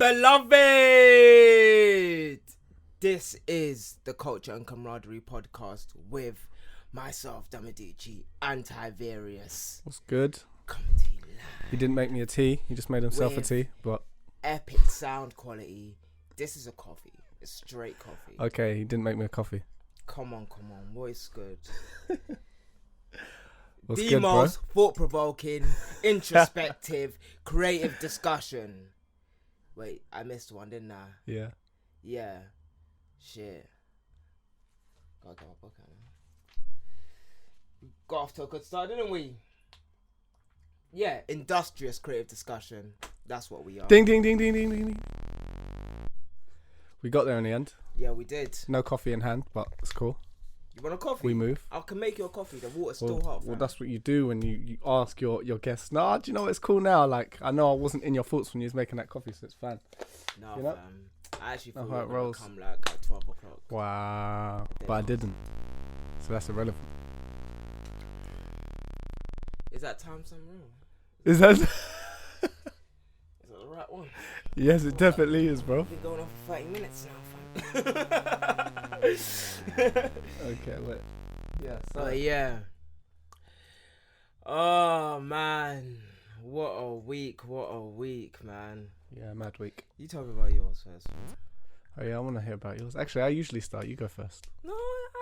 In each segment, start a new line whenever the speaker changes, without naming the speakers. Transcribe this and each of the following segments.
Beloved, this is the Culture and Camaraderie Podcast with myself, Damilare and His.
What's good?
Coming to you live.
He didn't make me a tea. He just made himself a tea. But
epic sound quality. This is a coffee. It's straight coffee.
Okay, he didn't make me a coffee.
Come on. What is good?
What's
The
good,
most
bro?
thought-provoking, introspective, creative discussion. Wait, I missed one, didn't I?
Yeah.
Shit. Got a book out. Got off to a good start, didn't we? Yeah, industrious creative discussion. That's what we are.
Ding, ding, ding, ding, ding, ding, ding. We got there in the end.
Yeah, we did.
No coffee in hand, but it's cool.
You want a coffee?
We move.
I can make you a coffee. The water's still hot.
Well, that's what you do when you ask your guests. Nah, do you know what? It's cool now. Like, I know I wasn't in your thoughts when you was making that coffee, so it's fine.
No,
you know?
I actually thought
how it
it
rolls.
come like at 12 o'clock.
Wow. But I didn't. So that's irrelevant.
Is that time some wrong?
Is that...
Is that the right one?
Yes, it definitely is, bro.
We've been going on for 30 minutes now, fam.
Okay, wait. Yeah,
yeah. Oh, man. What a week, man.
Yeah, mad week.
You tell me about yours first.
Oh yeah, I want to hear about yours. Actually, I usually start. You go first.
No, I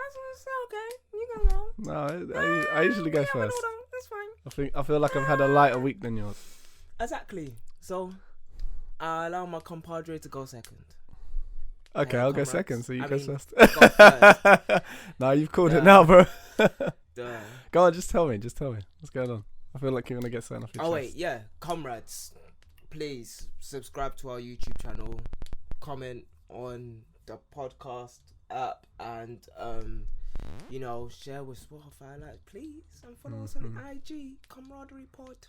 was going to say, okay. You go now.
No, I usually go first.
That's fine.
I feel like I've had a lighter week than yours.
Exactly. So, I allow my compadre to go second.
Okay,
Hey,
I'll go
comrades.
second, so you go first.
Go first.
No, you've called
Duh.
it now, bro.
Duh.
Go on, just tell me. What's going on? I feel like you're going to get something off your
Oh,
chest.
wait, yeah. Comrades, please subscribe to our YouTube channel. Comment on the podcast app and, share with Spotify. Like, please. And follow us on IG, Camaraderie Pod.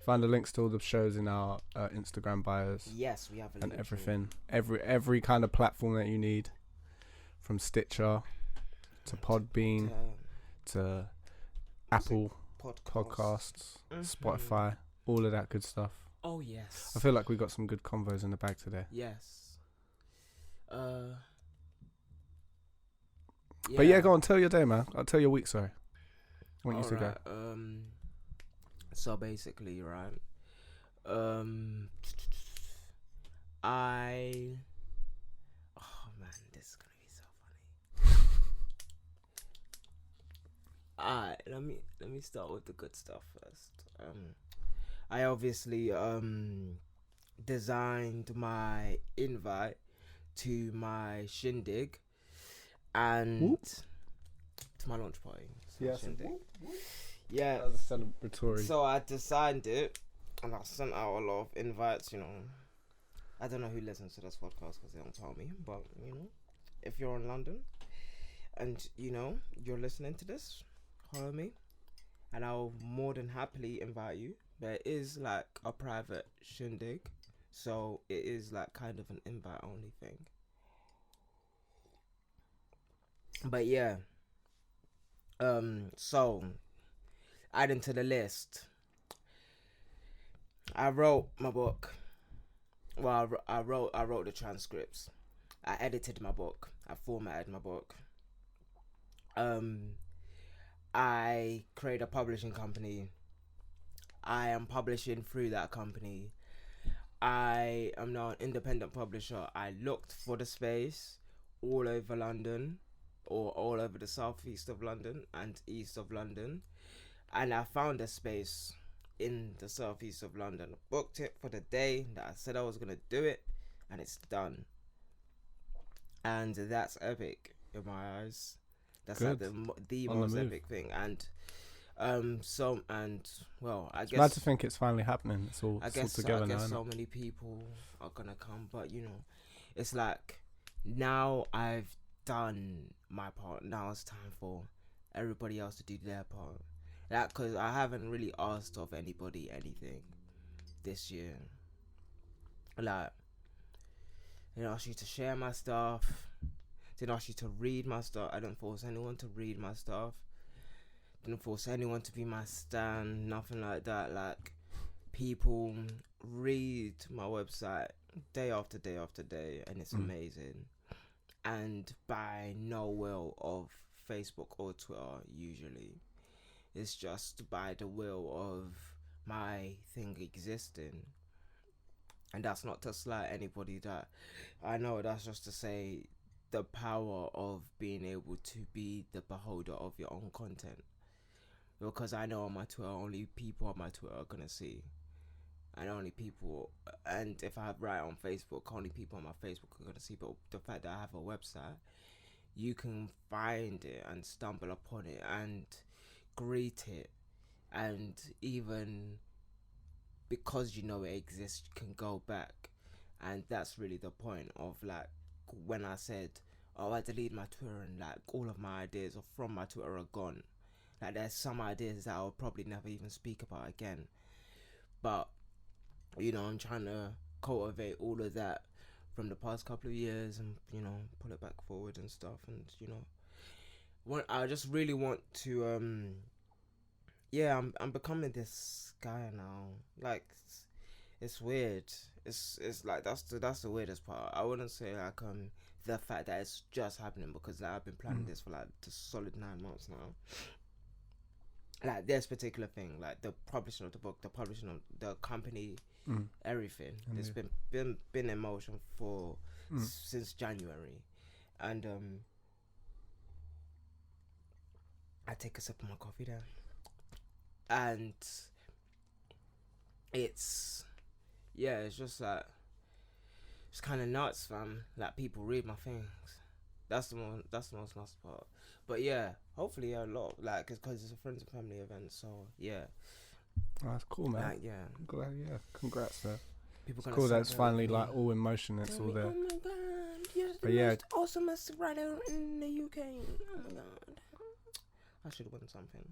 Find the links to all the shows in our Instagram bios.
Yes, we have a
And
link
everything. Every kind of platform that you need. From Stitcher to Podbean to Apple Podcasts, Spotify, all of that good stuff.
Oh, yes.
I feel like we got some good convos in the bag today.
Yes.
But yeah, go on, tell your day, man. I'll tell your week, sorry. I want you to go.
So basically, right, oh man, this is gonna be so funny. Alright, let me start with the good stuff first. I obviously designed my invite to my shindig and to my launch party.
Yes.
Shindig. Yeah.
That was celebratory.
So I designed it and I sent out a lot of invites, I don't know who listens to this podcast because they don't tell me, but if you're in London and you're listening to this, follow me and I'll more than happily invite you. There is like a private shindig, so it is like kind of an invite only thing. But yeah, so adding to the list, I wrote my book. Well, I wrote the transcripts. I edited my book. I formatted my book. I created a publishing company. I am publishing through that company. I am now an independent publisher. I looked for the space all over London, or all over the southeast of London and east of London. And I found a space in the southeast of London. Booked it for the day that I said I was going to do it. And it's done. And that's epic in my eyes. That's
good.
like the most epic thing. And I
It's
guess
mad to think it's finally happening. It's all together now.
So many people are going to come. But, it's like now I've done my part. Now it's time for everybody else to do their part. Because I haven't really asked of anybody anything this year. Like, I didn't ask you to share my stuff. Didn't ask you to read my stuff. I didn't force anyone to read my stuff. Didn't force anyone to be my stan. Nothing like that. Like, people read my website day after day after day, and it's amazing. And by no will of Facebook or Twitter, usually. It's just by the will of my thing existing. And that's not to slight anybody that I know. That's just to say the power of being able to be the beholder of your own content. Because I know on my Twitter, only people on my Twitter are going to see. And only people, and if I write on Facebook, only people on my Facebook are going to see. But the fact that I have a website, you can find it and stumble upon it and greet it. And even because you know it exists, you can go back. And that's really the point of, like, when I said, oh, I delete my Twitter and, like, all of my ideas from my Twitter are gone. Like, there's some ideas that I'll probably never even speak about again. But, you know, I'm trying to cultivate all of that from the past couple of years and, you know, pull it back forward and stuff. And, you know, I just really want to, I'm becoming this guy now. Like, it's weird. It's like, that's the weirdest part. I wouldn't say, like, the fact that it's just happening, because, like, I've been planning this for, like, a solid 9 months now. Like, this particular thing, like the publishing of the book, the publishing of the company, everything. It's been in motion for since January. And I take a sip of my coffee there. And it's just like, it's kind of nuts, fam. Like, people read my things. That's the most nuts part. But yeah, hopefully a lot, like, because it's a friends and family event. So yeah,
oh, that's cool, man.
Like, yeah,
glad, congrats, sir.
People
it's cool that it's finally like all in motion. It's all there.
Oh my god, you're the most awesomest writer in the UK. Oh my god, I should win something.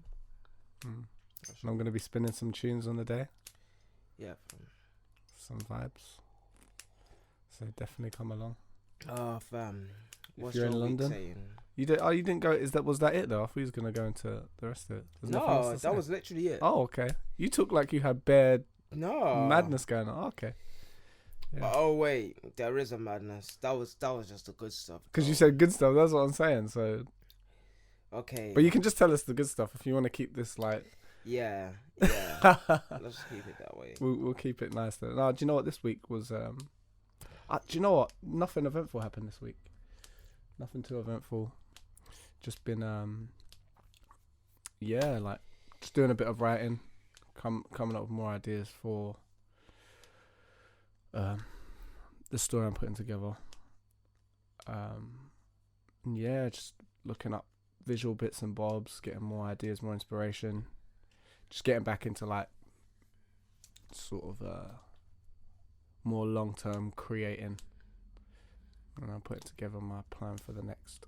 I'm gonna be spinning some tunes on the day.
Yeah,
some vibes. So definitely come along.
Oh, fam. What's
you're
your
in London?
saying?
You didn't go. Was that it though? I thought he was gonna go into the rest of it.
No, that was literally it.
Oh, okay. You took like you had bare madness going on. Oh, okay.
Yeah. Oh wait, there is a madness. That was just the good stuff.
Because you said good stuff. That's what I'm saying. So.
Okay.
But you can just tell us the good stuff if you want to keep this like.
Yeah. Let's just keep it that way.
We'll keep it nice though. No, do you know what this week was? Do you know what? Nothing eventful happened this week. Nothing too eventful. Just been like just doing a bit of writing, coming up with more ideas for the story I'm putting together. Just looking up visual bits and bobs, getting more ideas, more inspiration. Just getting back into like sort of more long-term creating. And I'm putting together my plan for the next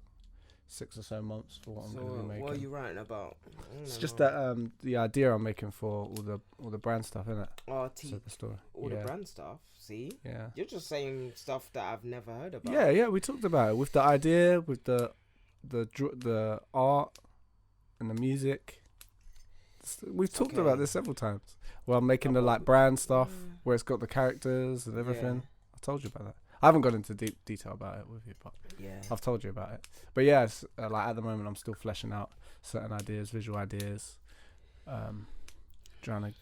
6 or so months for what I'm going to be making.
What are you writing about?
It's just that the idea I'm making for all the brand stuff, innit?
Oh,
so the story.
The brand stuff. See?
Yeah.
You're just saying stuff that I've never heard about.
Yeah. We talked about it with the idea, with the art and the music. We've talked about this several times. Well, I'm making the like brand stuff where it's got the characters and everything. I told you about that. I haven't gone into deep detail about it with you, but I've told you about it. But yeah, it's, like at the moment, I'm still fleshing out certain ideas, visual ideas. Trying to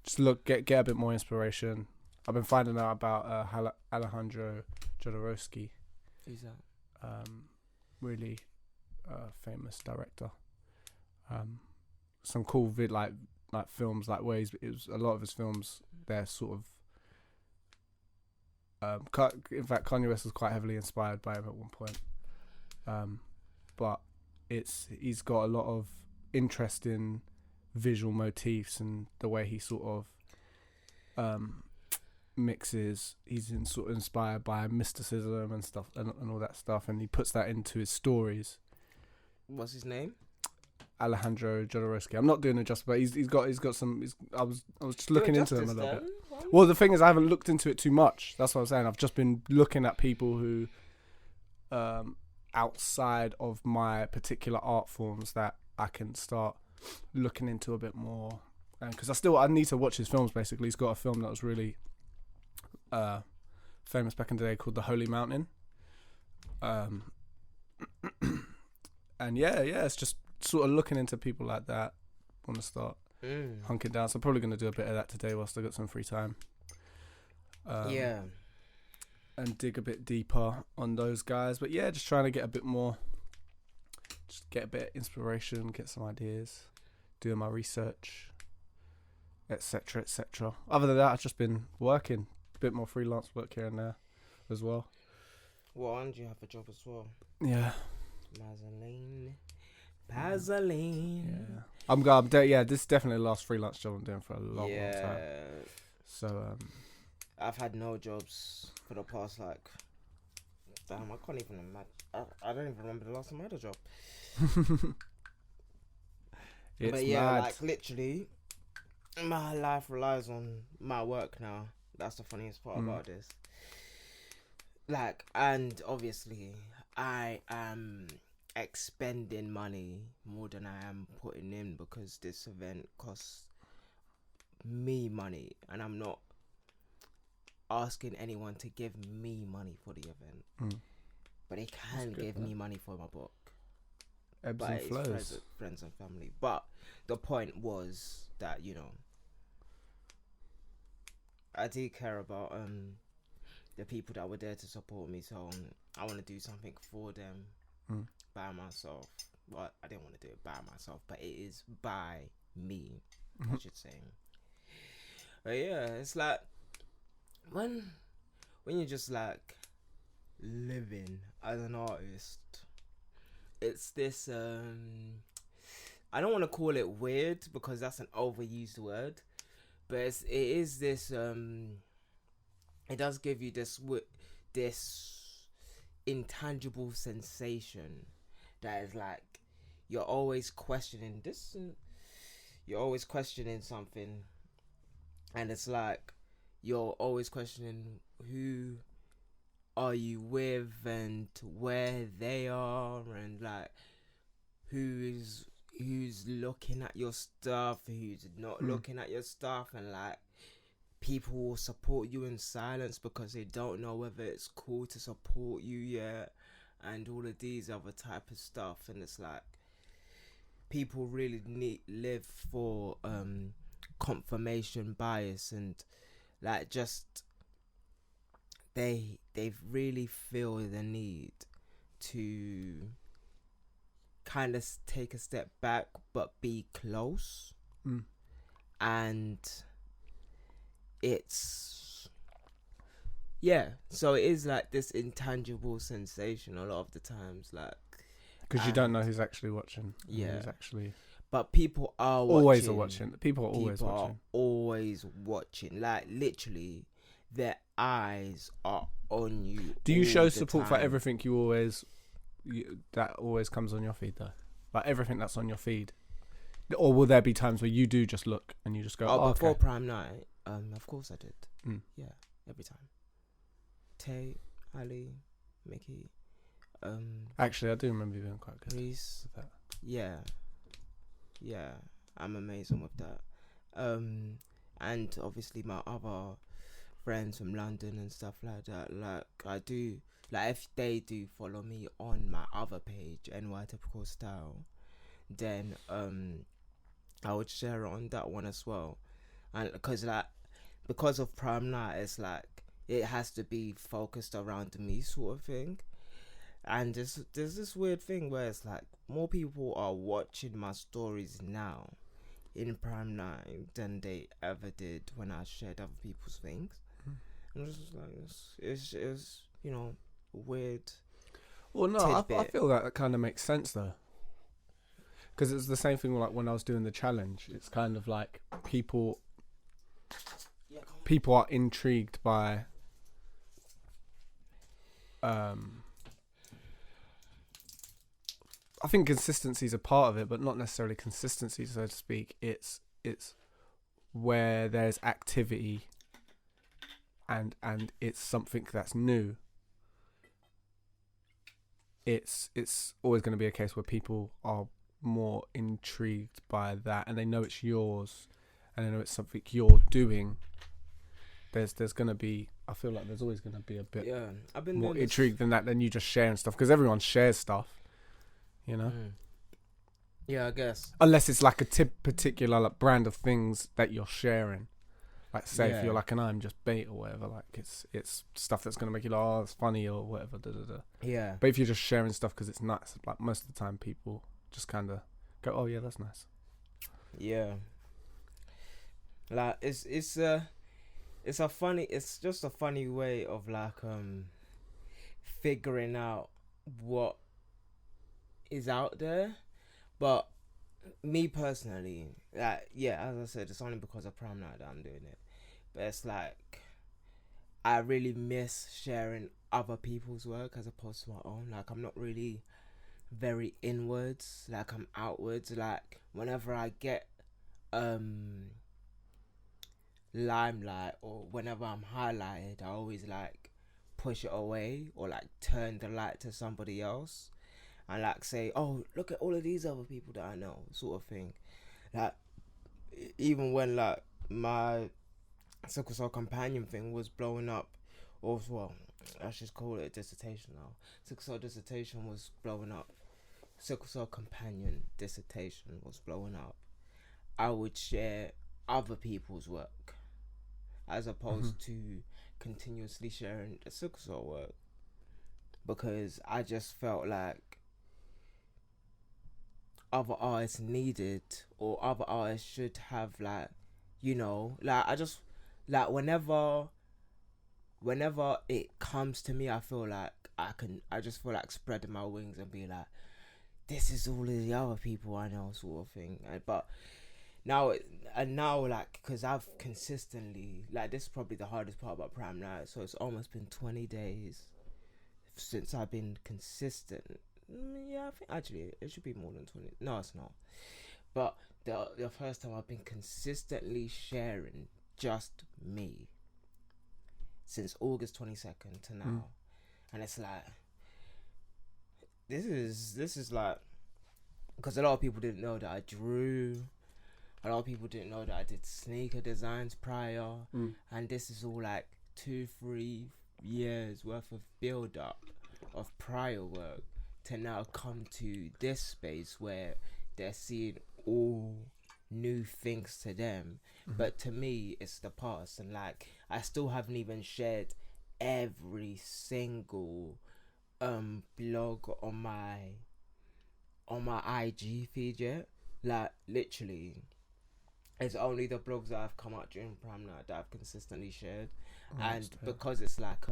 just get a bit more inspiration. I've been finding out about Alejandro Jodorowsky.
Who's that?
Really famous director. Some cool like films, like where it was a lot of his films. They're sort of. In fact, Kanye West was quite heavily inspired by him at one point. But he's got a lot of interesting visual motifs and the way he sort of mixes. He's sort of inspired by mysticism and stuff and all that stuff, and he puts that into his stories.
What's his name?
Alejandro Jodorowsky. I'm not doing it justice, but he's got some. I was just looking into him a little bit. Well, the thing is, I haven't looked into it too much. That's what I'm saying. I've just been looking at people who, outside of my particular art forms, that I can start looking into a bit more because I need to watch his films. Basically, he's got a film that was really famous back in the day called The Holy Mountain. And it's just sort of looking into people like that. Want to start hunking down, so I'm probably going to do a bit of that today whilst I got some free time. And dig a bit deeper on those guys, but yeah, just trying to get a bit more, just get a bit of inspiration, get some ideas, doing my research, etc., etc. Other than that, I've just been working, a bit more freelance work here and there as well.
Well, and you have a job as well.
Yeah.
Vaseline.
Yeah. I'm glad. This is definitely the last freelance job I'm doing for a long time. So
I've had no jobs for the past damn, I can't even imagine. I don't even remember the last time I had a job. But yeah,
mad.
Literally, my life relies on my work now. That's the funniest part about this. And obviously, I am expending money more than I am putting in because this event costs me money, and I'm not asking anyone to give me money for the event, but they can give me money for my book.
Ebbs and flows.
Friends and family. But the point was that I do care about the people that were there to support me, so I want to do something for them by myself. Well, I didn't want to do it by myself, but it is by me, I should say. But yeah, it's like when you're just living as an artist, it's this I don't want to call it weird because that's an overused word, but it is this it does give you this intangible sensation that is you're always questioning this, you're always questioning something, and it's you're always questioning who are you with and where they are, and who's looking at your stuff, who's not looking at your stuff, and people will support you in silence because they don't know whether it's cool to support you yet, and all of these other type of stuff. And it's people really live for confirmation bias, and they really feel the need to kind of take a step back but be close. And it's so it is this intangible sensation a lot of the times,
because you don't know who's actually watching. Who's actually,
but people are
always
watching.
People are always watching.
Always watching. Literally, their eyes are on you.
Do you show support for everything that always comes on your feed though? Everything that's on your feed, or will there be times where you do just look and you just go,
before
okay.
Prime Night, of course I did. Yeah, every time. Tay, Ali, Mickey.
Actually, I do remember you being quite good
Reese,
with that.
Yeah, I'm amazing with that. And obviously my other friends from London and stuff like that. I do, if they do follow me on my other page, NY Typical Style, then I would share it on that one as well. And because of Prime Night, it's it has to be focused around me sort of thing. And there's this weird thing where it's more people are watching my stories now in Prime Night than they ever did when I shared other people's things. And it's weird.
Well, no, I feel that kind of makes sense though, because it's the same thing when I was doing the challenge. It's kind of people are intrigued by I think consistency is a part of it, but not necessarily consistency, so to speak. It's where there's activity and it's something that's new. It's always going to be a case where people are more intrigued by that, and they know it's yours, and I know it's something you're doing, there's gonna be, I feel like there's always gonna be a bit
I've been
more intrigued than you just sharing stuff, because everyone shares stuff, you know.
Yeah, I guess.
Unless it's like a particular like brand of things that you're sharing. Like say if you're like an I'm just bait or whatever, like it's stuff that's gonna make you like, oh, it's funny or whatever.
Yeah.
But if you're just sharing stuff because it's nice, like most of the time people just kind of go, oh yeah, that's nice.
Yeah. Like it's just a funny way of like figuring out what is out there. But me personally, like, as I said, it's only because of prom night that I'm doing it. But it's like, I really miss sharing other people's work as opposed to my own. Like, I'm not really very inwards. Like, I'm outwards. Like, whenever I get limelight or whenever I'm highlighted, I always like push it away or like turn the light to somebody else. And like say, oh, look at all of these other people that I know, sort of thing. Like, even when like my sickle cell companion thing was blowing up, or well, I should call it a dissertation now. Sickle cell dissertation was blowing up. Sickle cell companion dissertation was blowing up. I would share other people's work as opposed to continuously sharing the sickle cell work, because I just felt like other artists needed, or other artists should have, like, you know, like, I just, like, whenever it comes to me, I feel like I just feel like spreading my wings and be like, this is all of the other people I know, sort of thing. But now, like, because I've consistently, like, this is probably the hardest part about Prime Night, so it's almost been 20 days since I've been consistent. Yeah, I think actually it should be more than 20. No, it's not. But the first time I've been consistently sharing just me since August 22nd to now. And it's like, this is like, because a lot of people didn't know that I drew. A lot of people didn't know that I did sneaker designs prior. And this is all like 2-3 years worth of build up of prior work to now come to this space where they're seeing all new things to them. But to me, it's the past. And like, I still haven't even shared every single blog on my IG feed yet. Like, literally, it's only the blogs that have come out during Prime Night that I've consistently shared. And because it's like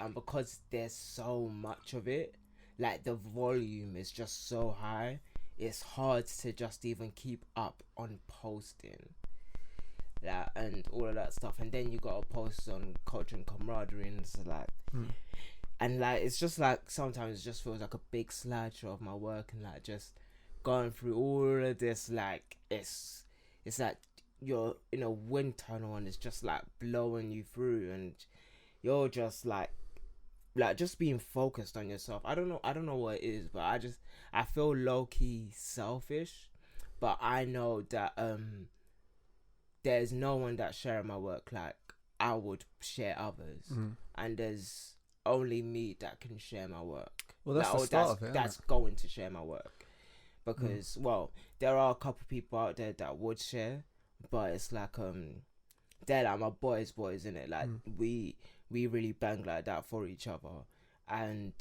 and because there's so much of it, like, the volume is just so high, it's hard to just even keep up on posting, like, and all of that stuff. And then you gotta post on Culture and Camaraderie, and it's like, and like, it's just like, sometimes it just feels like a big slideshow of my work, and like, just going through all of this, like, it's like you're in a wind tunnel and it's just like blowing you through, and you're just like just being focused on yourself. I don't know what it is, but I feel low-key selfish, but I know that there's no one that's sharing my work like I would share others, and there's only me that can share my work.
Well, that's the start of it,
that's going to share my work, because well, there are a couple people out there that would share, but it's like they're like my boys, innit? Like, we really bang like that for each other, and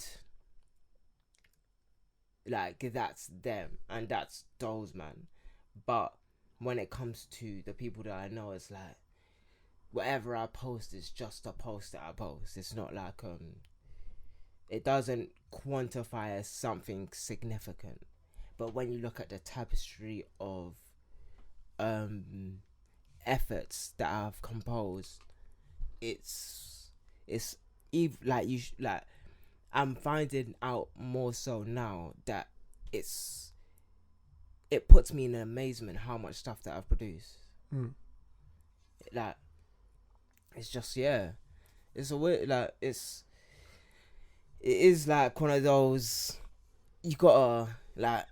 like, that's them and that's those, man. But when it comes to the people that I know, it's like, whatever I post is just a post that I post. It's not like it doesn't quantify as something significant. But when you look at the tapestry of efforts that I've composed, it's like, like, I'm finding out more so now that it puts me in amazement how much stuff that I've produced. Like, it's just, it's a weird, like, it is like one of those, you gotta, like,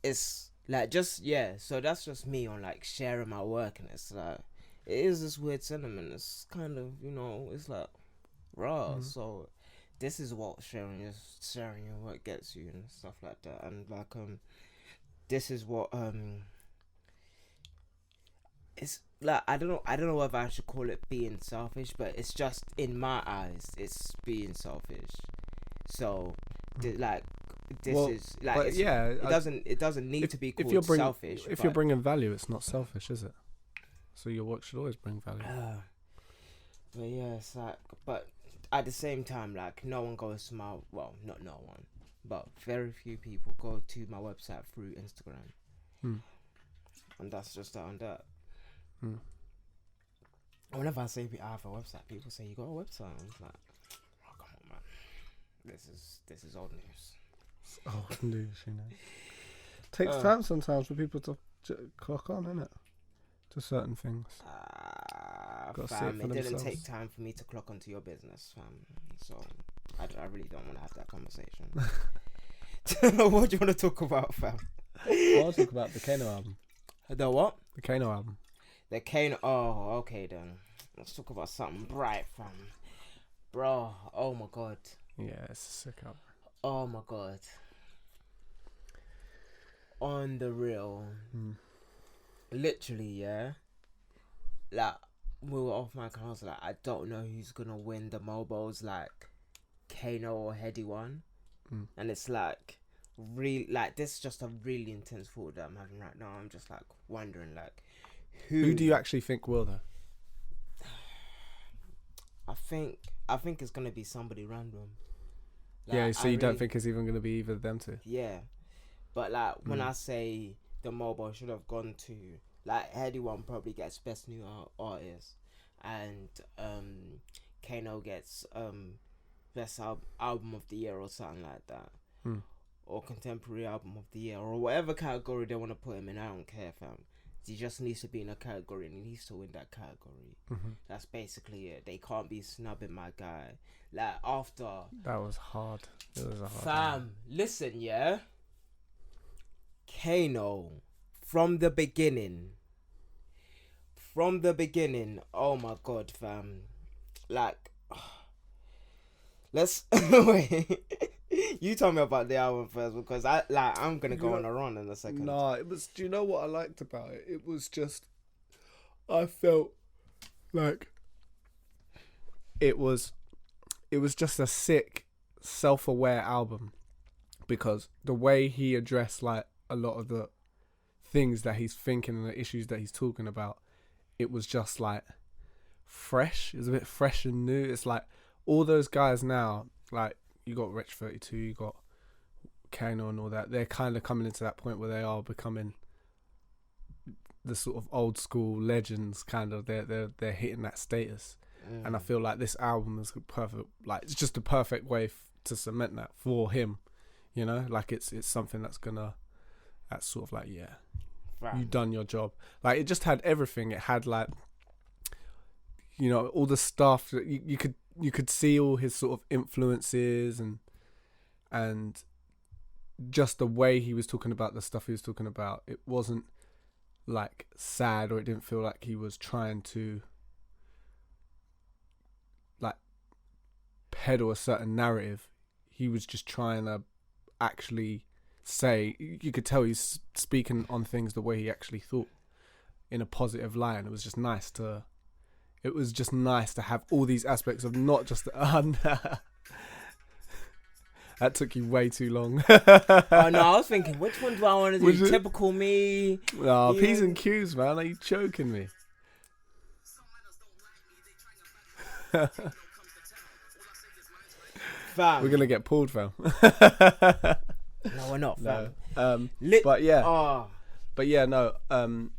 it's Like, just, yeah, so that's just me on, like, sharing my work, and it's like, it is this weird sentiment. It's kind of, you know, it's like, raw. So this is what sharing your work gets you and stuff like that. And like, this is what, it's like, I don't know whether I should call it being selfish, but it's just, in my eyes, it's being selfish. So, like, it doesn't need to be called selfish.
If you're bringing value, it's not selfish, is it? So your work should always bring value.
But yeah, it's like, but at the same time, like, no one goes to not no one, but very few people go to my website through Instagram. And that's just that on that. Whenever I say I have a website, people say, you got a website? I'm like, oh, come on, man. This is old news.
Old news, you know. Takes time sometimes for people to clock on, innit? To certain things.
Fam, it didn't take time for me to clock onto your business, fam. So I really don't want to have that conversation. What do you want to talk about, fam?
I want to talk about the Kano album.
The what?
The Kano album.
The Kano. Oh, okay then. Let's talk about something bright, fam. Bro, oh my god.
Yeah, it's a sick album.
Oh my god. On the real. Literally, yeah. Like, we were off mic and I was like, I don't know who's gonna win the mobiles, like Kano or Heady one. And it's like, really, like, this is just a really intense thought that I'm having right now. I'm just like wondering, like, who
do you actually think will, though?
I think it's gonna be somebody random. Like,
yeah, so you don't think it's even gonna be either of them two?
Yeah, but like, when I say the mobile should have gone to, like, Heady one probably gets best new artist, and Kano gets best album of the year or something like that, or contemporary album of the year, or whatever category they want to put him in. I don't care, fam. He just needs to be in a category and he needs to win that category. That's basically it. They can't be snubbing my guy. Like, after
that was hard. It was a hard
fam, listen, yeah. Kano, from the beginning, oh my god, fam. Like, let's wait. You tell me about the album first, because I'm gonna go on a run in a second.
Nah, it was. Do you know what I liked about it? It was just, I felt like it was just a sick, self-aware album, because the way he addressed, like, a lot of the things that he's thinking and the issues that he's talking about, it was just like fresh. It was a bit fresh and new. It's like all those guys now, like, you got Rich 32, you got Kano and all that, they're kind of coming into that point where they are becoming the sort of old school legends, kind of. They're hitting that status. And I feel like this album is perfect. Like, it's just the perfect way to cement that for him, you know. Like, it's something that's sort of like, yeah, you've done your job. Like, it just had everything. It had, like, you know, all the stuff that you could see all his sort of influences and just the way he was talking about the stuff he was talking about. It wasn't like sad, or it didn't feel like he was trying to like peddle a certain narrative. He was just trying to actually say, you could tell he's speaking on things the way he actually thought, in a positive light. And it was just nice to have all these aspects of not just that took you way too long.
Oh no, I was thinking, which one do I want to do? Typical me?
Oh, yeah. P's and Q's, man. Are you choking me?
Fam.
We're gonna get pulled, fam.
No, we're not, fam.
No. But yeah, no.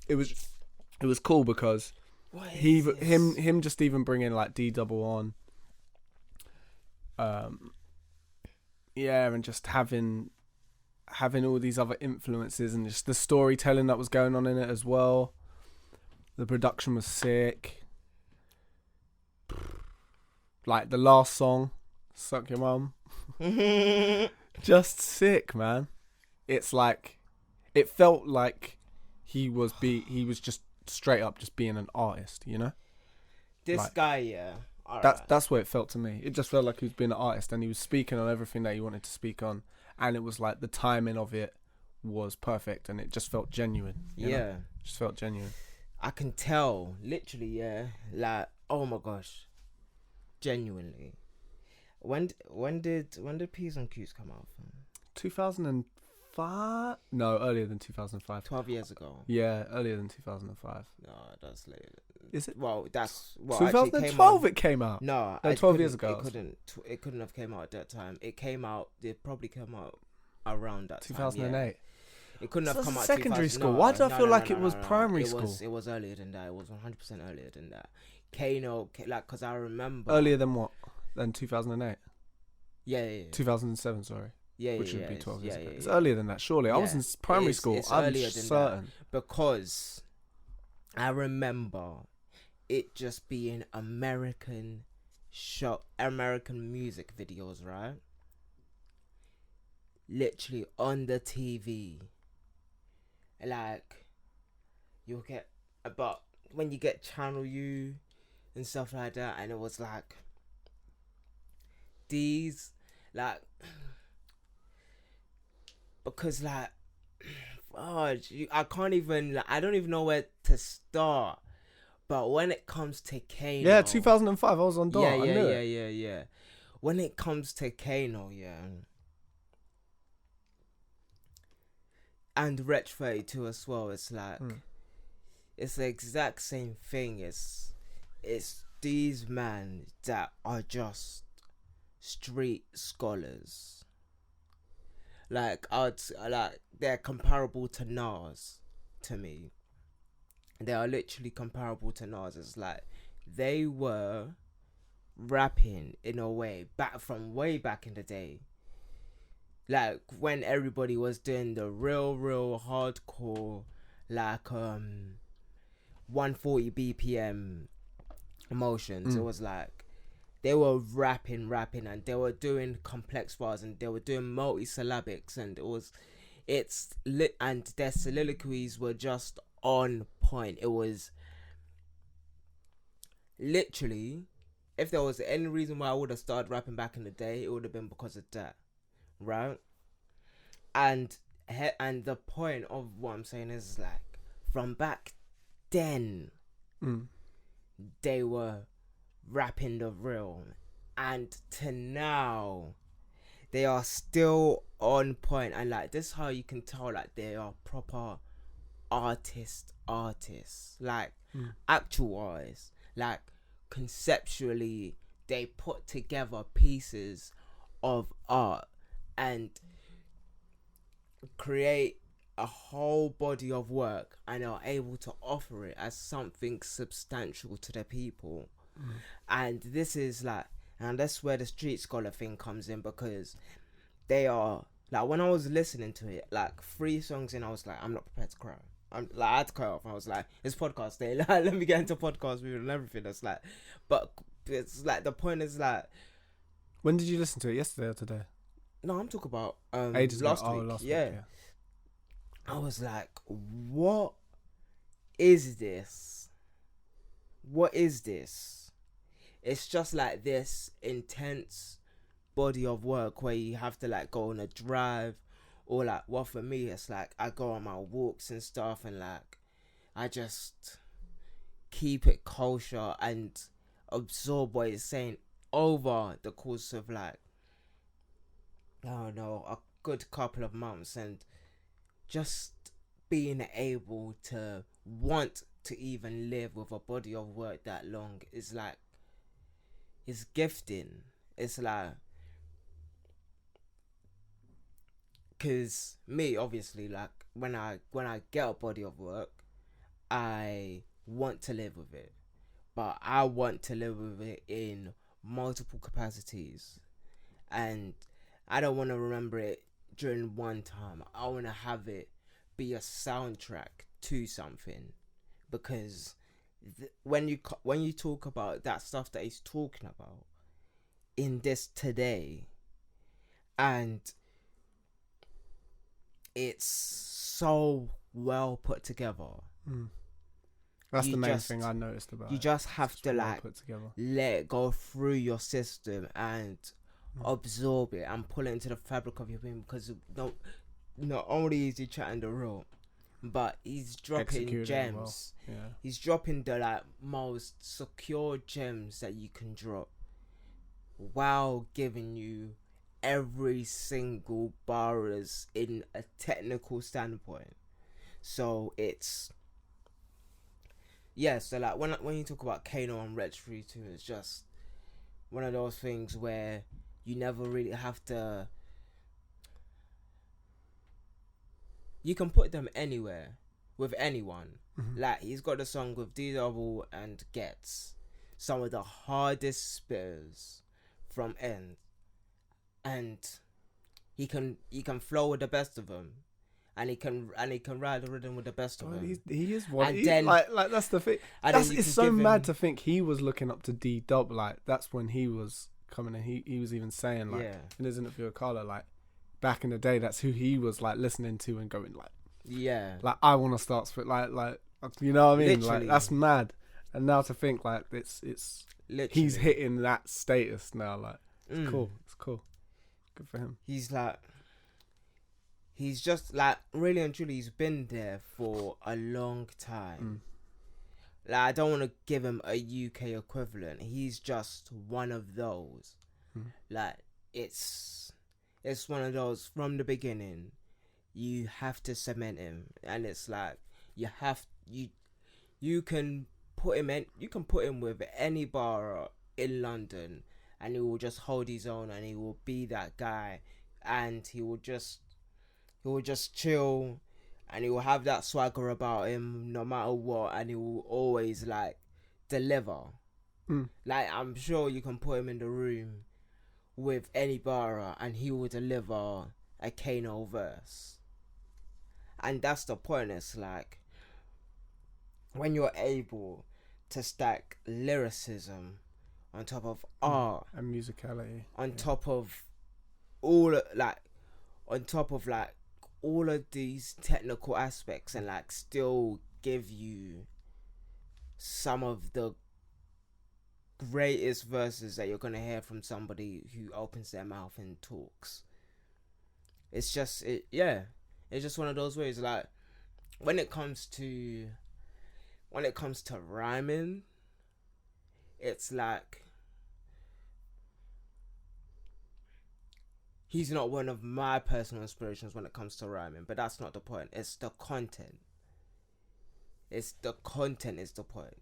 It was cool because him just even bringing like D-double on, and just having all these other influences, and just the storytelling that was going on in it as well. The production was sick. Like the last song, "Suck Your Mum," just sick, man. It's like it felt like he was just straight up just being an artist, you know.
This
like,
guy, yeah.
That's what it felt to me. It just felt like he was being an artist, and he was speaking on everything that he wanted to speak on, and it was like the timing of it was perfect, and it just felt genuine. You know? Just felt genuine.
I can tell, literally, yeah. Like, oh my gosh, genuinely. When did P's and Q's come out?
2005? No, earlier than 2005.
12 years ago.
Yeah, earlier than 2005.
No, that's later.
Is it?
Well, that's
2012. It came out.
No,
12 years ago.
It couldn't have came out at that time. It came out. It probably came out around that
2008.
time. Yeah. It couldn't have come out
secondary school. Why do I feel like it was primary school?
It was earlier than that. It was 100% earlier than that. Kano, like, because I remember
earlier than what? Than 2008.
Yeah.
2007. Sorry.
Yeah,
which would be 12 years ago.
Yeah.
It's earlier than that, surely. I was in primary school.
It's
I'm
earlier than
certain.
that because I remember it just being American music videos, right? Literally on the TV. Like, you'll get about when you get Channel U and stuff like that, and it was like these, like, because like, I can't even, like, I don't even know where to start. But when it comes to Kano,
yeah, 2005, I was on door.
Yeah. When it comes to Kano, yeah, and Wretch 32 as well, it's like it's the exact same thing. It's these men that are just street scholars. Like, they're comparable to Nas to me. They are literally comparable to Nas. It's like they were rapping in a way from way back in the day. Like when everybody was doing the real hardcore, like 140 BPM emotions. It was like they were rapping and they were doing complex bars and they were doing multi-syllabics, and it's lit, and their soliloquies were just on point. It was literally, if there was any reason why I would have started rapping back in the day, it would have been because of that, right? And the point of what I'm saying is, like, from back then, they were rapping the real, and to now, they are still on point. And like, this is how you can tell, like, they are proper artists, like actual artists. Like, conceptually, they put together pieces of art and create a whole body of work, and are able to offer it as something substantial to the people. And this is like, and that's where the street scholar thing comes in, because they are like, when I was listening to it, like 3 songs in, I was like, I'm not prepared to cry. I'm like, I had to cry off. I was like, it's podcast day. Like, let me get into podcast with and everything. That's like, but it's like, the point is like,
when did you listen to it? Yesterday or today?
No, I'm talking about
ages
last
ago.
week.
Last week,
yeah. I was like, what is this? What is this? It's just like this intense body of work where you have to like go on a drive, or like, well, for me, it's like I go on my walks and stuff, and like I just keep it kosher and absorb what it's saying over the course of like, I don't know, a good couple of months, and just being able to want to even live with a body of work that long is like, it's gifting. It's like, because me, obviously, like, when I get a body of work, I want to live with it, but I want to live with it in multiple capacities, and I don't want to remember it during one time. I want to have it be a soundtrack to something, because when you talk about that stuff that he's talking about in this today, and it's so well put together.
That's the main thing I noticed about it.
You just have to
well put together.
let it go through your system and absorb it and pull it into the fabric of your being, because not only is he chatting the real, but he's dropping gems.
Well. Yeah.
He's dropping the most secure gems that you can drop, while giving you every single bars in a technical standpoint. So it's so when you talk about Kano and Reg 32, it's just one of those things where you never really have to. You can put them anywhere with anyone. Like, he's got a song with D-Double and Gets, some of the hardest spitters from end, and he can flow with the best of them, and he can ride the rhythm with the best of them.
He is one. And then, like that's the thing. It's so mad to think he was looking up to D-Dub. Like, that's when he was coming in. He was even saying, like, in his interview with Akala, like, back in the day, that's who he was like listening to and going like I want to start spit like you know what I mean. Literally. Like, that's mad. And now to think like it's literally. He's hitting that status now. Like, it's cool. It's cool. Good for him.
He's just like, really and truly, he's been there for a long time. Like, I don't want to give him a UK equivalent. He's just one of those. Like, it's one of those from the beginning. You have to cement him, and it's like you can put him with any bar in London, and he will just hold his own, and he will be that guy, and he will just chill, and he will have that swagger about him no matter what, and he will always like deliver. Like, I'm sure you can put him in the room with any bar and he will deliver a Kano verse. And that's the point. It's like, when you're able to stack lyricism on top of art
and musicality,
on top of all of these technical aspects, and like still give you some of the greatest verses that you're gonna hear from somebody who opens their mouth and talks. It's just it's just one of those ways. Like, when it comes to rhyming, it's like, he's not one of my personal inspirations when it comes to rhyming, but that's not the point. It's the content. It's the content is the point.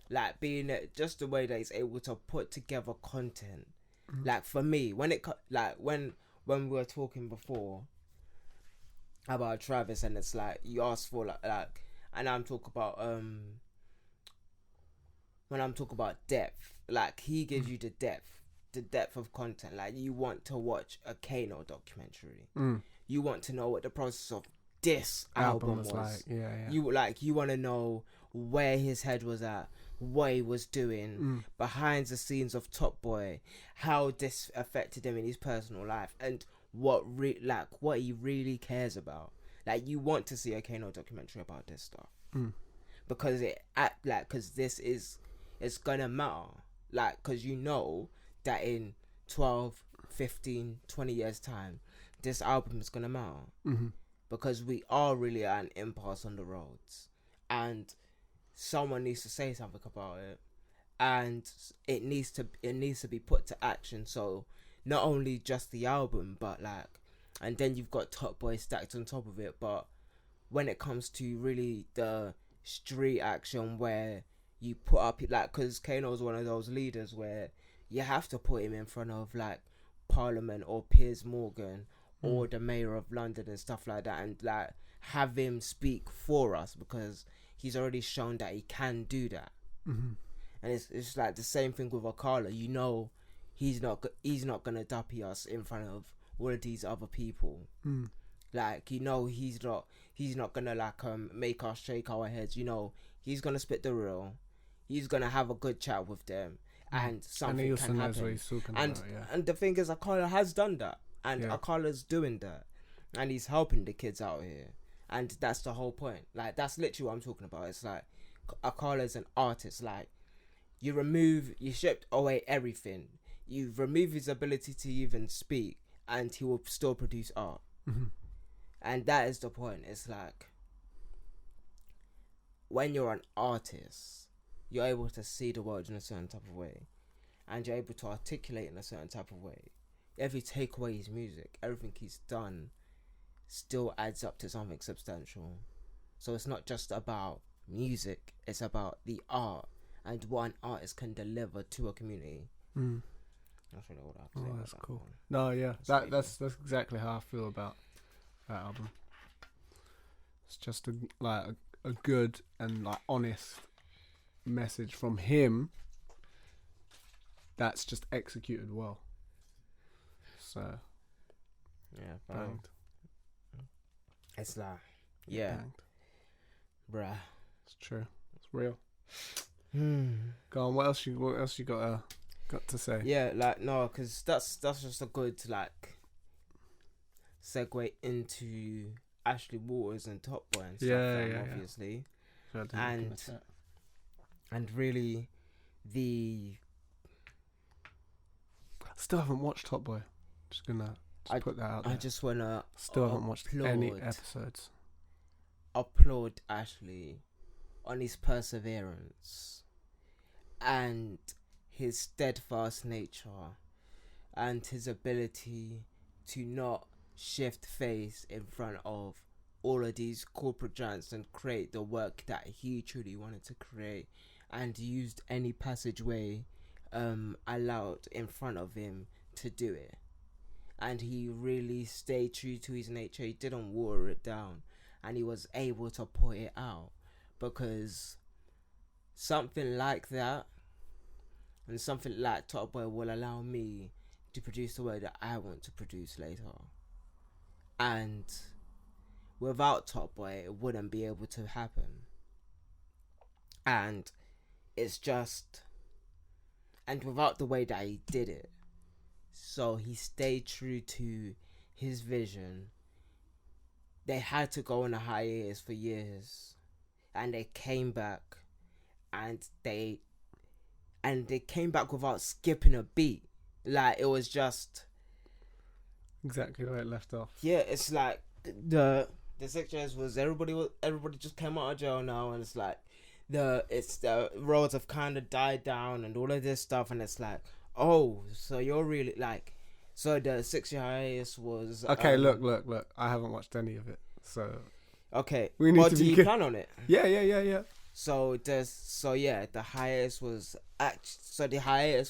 Like, being just the way that he's able to put together content. Like, for me, when we were talking before about Travis, and it's like, you asked for like and I'm talking about when I'm talking about depth, like, he gives you the depth of content. Like, you want to watch a Kano documentary. You want to know what the process of this album was
like.
You want to know where his head was at, what he was doing behind the scenes of Top Boy, how this affected him in his personal life, and what he really cares about. Like, you want to see a Kano documentary about this stuff, because it's gonna matter. Like, because you know that in 12, 15, 20 years time, this album is gonna matter, because we are really at an impasse on the roads, and someone needs to say something about it, and it needs to be put to action. So not only just the album, but like, and then you've got Top Boy stacked on top of it. But when it comes to really the street action, where you put up, like, because Kano's one of those leaders where you have to put him in front of like Parliament or Piers Morgan or the Mayor of London and stuff like that, and like have him speak for us, because he's already shown that he can do that. And it's like the same thing with Akala. You know, he's not gonna duppy us in front of all of these other people. Like, you know, he's not gonna like make us shake our heads. You know, he's gonna spit the real. He's gonna have a good chat with them, and something
and
can happen. And the thing is, Akala has done that, and Akala's doing that, and he's helping the kids out here. And that's the whole point. Like, that's literally what I'm talking about. It's like, Akala's an artist. Like, you stripped away everything. You remove his ability to even speak, and he will still produce art.
Mm-hmm.
And that is the point. It's like, when you're an artist, you're able to see the world in a certain type of way, and you're able to articulate in a certain type of way. If you take away his music, everything he's done still adds up to something substantial. So it's not just about music, it's about the art and what an artist can deliver to a community. That's really what I have to say.
That's cool. No, yeah, that's exactly how I feel about that album. It's just a good and like honest message from him that's just executed well. So
yeah,
banged.
It's like, yeah,
banged.
Bruh,
it's true. It's real. Go on. What else you got to say?
Yeah, like, no, because that's just a good like segue into Ashley Waters and Top Boy and stuff. Obviously, and really
still haven't watched Top Boy. Just gonna put that out there.
I just wanna
still haven't watched any episodes.
Applaud Ashley on his perseverance and his steadfast nature and his ability to not shift face in front of all of these corporate giants and create the work that he truly wanted to create, and used any passageway allowed in front of him to do it. And he really stayed true to his nature. He didn't water it down, and he was able to put it out, because something like that and something like Top Boy will allow me to produce the way that I want to produce later. And without Top Boy, it wouldn't be able to happen. And it's just, and without the way that he did it, so he stayed true to his vision. They had to go on a hiatus for years, and they came back, and they came back without skipping a beat. Like, it was just
exactly where it left off.
Yeah, it's like the 6 years was everybody just came out of jail now, and it's like the roads have kind of died down and all of this stuff, and it's like, oh, so you're really like, so the 6 year hiatus was
okay. Look, I haven't watched any of it, so
okay.
We need
what
to
do you plan on it?
Yeah.
So the hiatus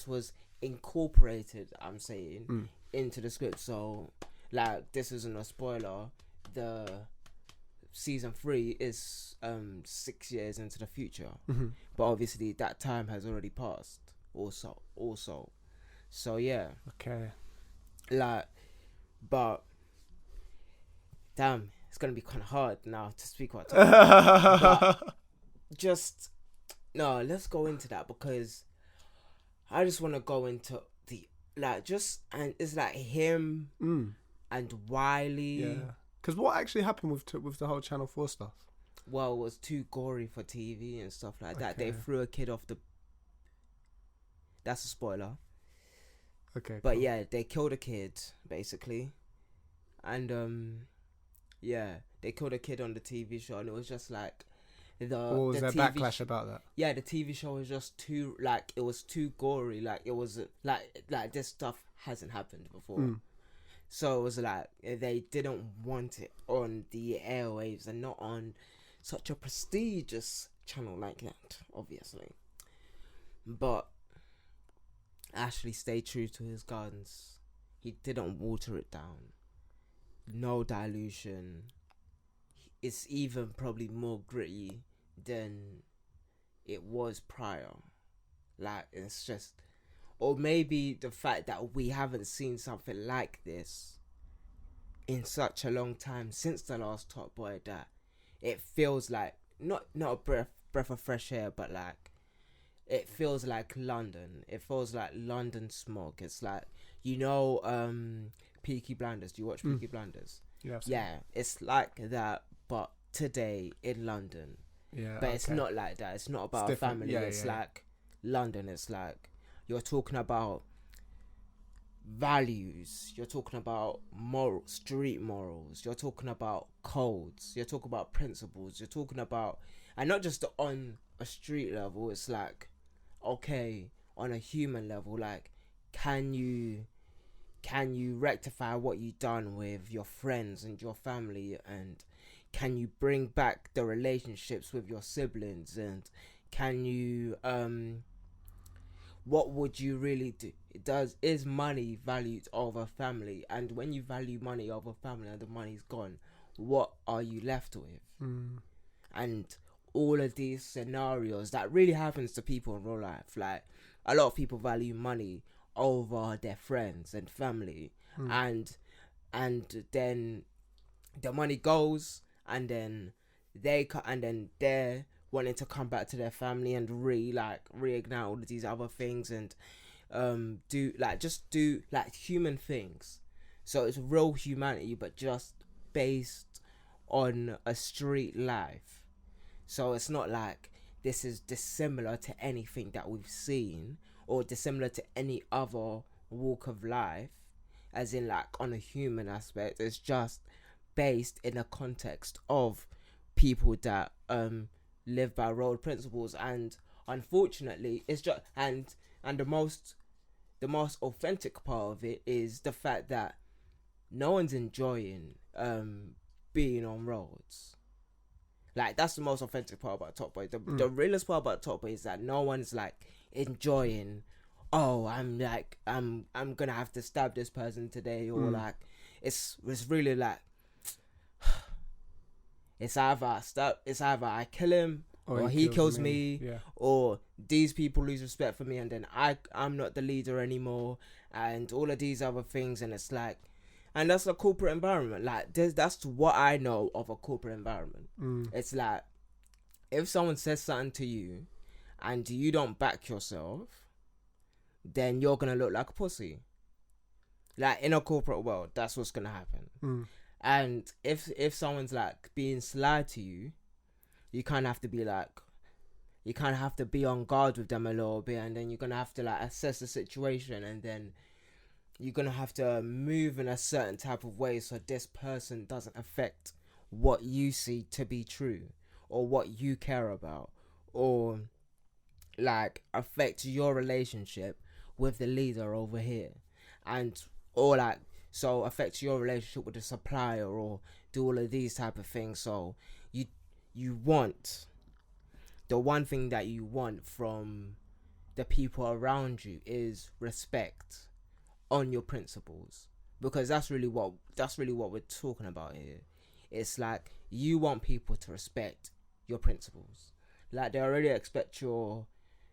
was incorporated, I'm saying, into the script. So, like, this isn't a spoiler. The season 3 is 6 years into the future, but obviously that time has already passed. Also, so yeah.
Okay.
Like, but damn, it's gonna be kind of hard now to speak about it. Just no, let's go into that, because I just want to go into the and it's like him and Wiley.
Yeah. Because what actually happened with the whole Channel 4 stuff?
Well, it was too gory for TV and stuff like that. They threw a kid off the. That's a spoiler.
Okay.
But yeah, they killed a kid basically, and they killed a kid on the TV show, and it was just like.
Was there backlash about that?
Yeah, the TV show was just too, like, it was too gory. Like, it was like this stuff hasn't happened before. So it was like they didn't want it on the airwaves and not on such a prestigious channel like that, obviously. But Ashley stayed true to his guns. He didn't water it down. No dilution. It's even probably more gritty than it was prior. Like, it's just, or maybe the fact that we haven't seen something like this in such a long time since the last Top Boy, that it feels like not a breath of fresh air, but like it feels like London. It feels like London smog. It's like, Peaky Blinders. Do you watch Peaky Blinders?
Yeah.
Yeah, it's like that, but today in London.
Yeah,
but it's not like that. It's not about a family. It's like London. It's like you're talking about values. You're talking about street morals. You're talking about codes. You're talking about principles. You're talking about, and not just on a street level. It's like, okay, on a human level, like, can you rectify what you've done with your friends and your family, and can you bring back the relationships with your siblings, and can you what would you really do? Is money valued over family? And when you value money over family and the money's gone, what are you left with? And all of these scenarios that really happens to people in real life. Like, a lot of people value money over their friends and family, and then the money goes, and then they're wanting to come back to their family and reignite all of these other things, and do human things. So it's real humanity, but just based on a street life. So it's not like this is dissimilar to anything that we've seen, or dissimilar to any other walk of life, as in like on a human aspect. It's just based in a context of people that live by road principles. And unfortunately, it's just and the most authentic part of it is the fact that no one's enjoying being on roads. Like, that's the most authentic part about Top Boy. The realest part about Top Boy is that no one's like enjoying, oh, I'm gonna have to stab this person today, or like it's really like it's either I kill him, or he kills me, or these people lose respect for me, and then I'm not the leader anymore, and all of these other things. And it's like, and that's a corporate environment. Like, that's what I know of a corporate environment. It's like, if someone says something to you and you don't back yourself, then you're gonna look like a pussy. Like, in a corporate world, that's what's gonna happen. And if someone's like being sly to you, you kind of have to be like, you kind of have to be on guard with them a little bit, and then you're gonna have to like assess the situation, and then you're gonna have to move in a certain type of way so this person doesn't affect what you see to be true, or what you care about, or like affect your relationship with the leader over here, and or like, so affect your relationship with the supplier, or do all of these type of things. So you want, the one thing that you want from the people around you is respect on your principles, because that's really what we're talking about here. It's like, you want people to respect your principles. Like, they already expect your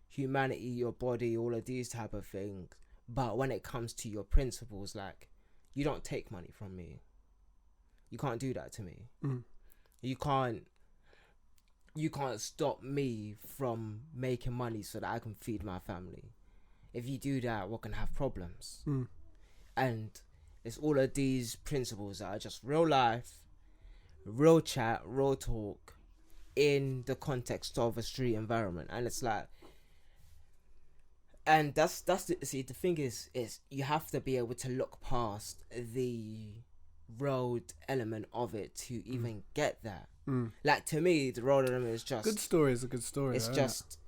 humanity, your body, all of these type of things, but when it comes to your principles, like, you don't take money from me. You can't do that to me. You can't stop me from making money so that I can feed my family. If you do that, we're gonna have problems. And it's all of these principles that are just real life, real chat, real talk, in the context of a street environment. And it's like, and that's the thing is you have to be able to look past the road element of it to even get that. Like, to me, the road element is just,
good story is a good story.
It's just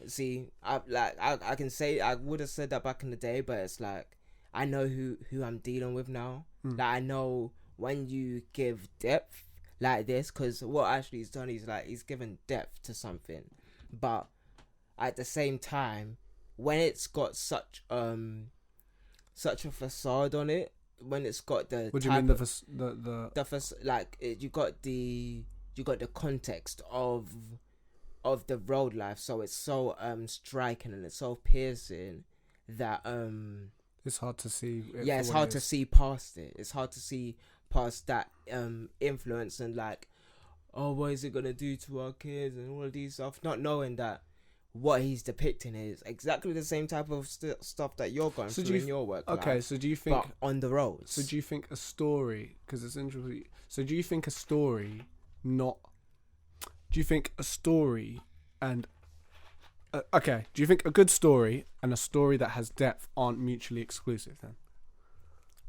see, I can say I would have said that back in the day, but it's like, I know who I'm dealing with now. Like, I know when you give depth like this, because what Ashley he's done is like, he's given depth to something, but at the same time, when it's got such a facade on it, when it's got the,
what do you mean,
you got the context of the road life, so it's so striking and it's so piercing that
it's hard to see.
It's hard to see past it. It's hard to see past that influence, and like, oh, what is it gonna do to our kids and all of these stuff, not knowing that what he's depicting is exactly the same type of stuff that you're going through in your work.
Okay, so do you think...
But on the roads.
So do you think a story... Because it's interesting... So do you think a story not... Do you think a story and... do you think a good story and a story that has depth aren't mutually exclusive then?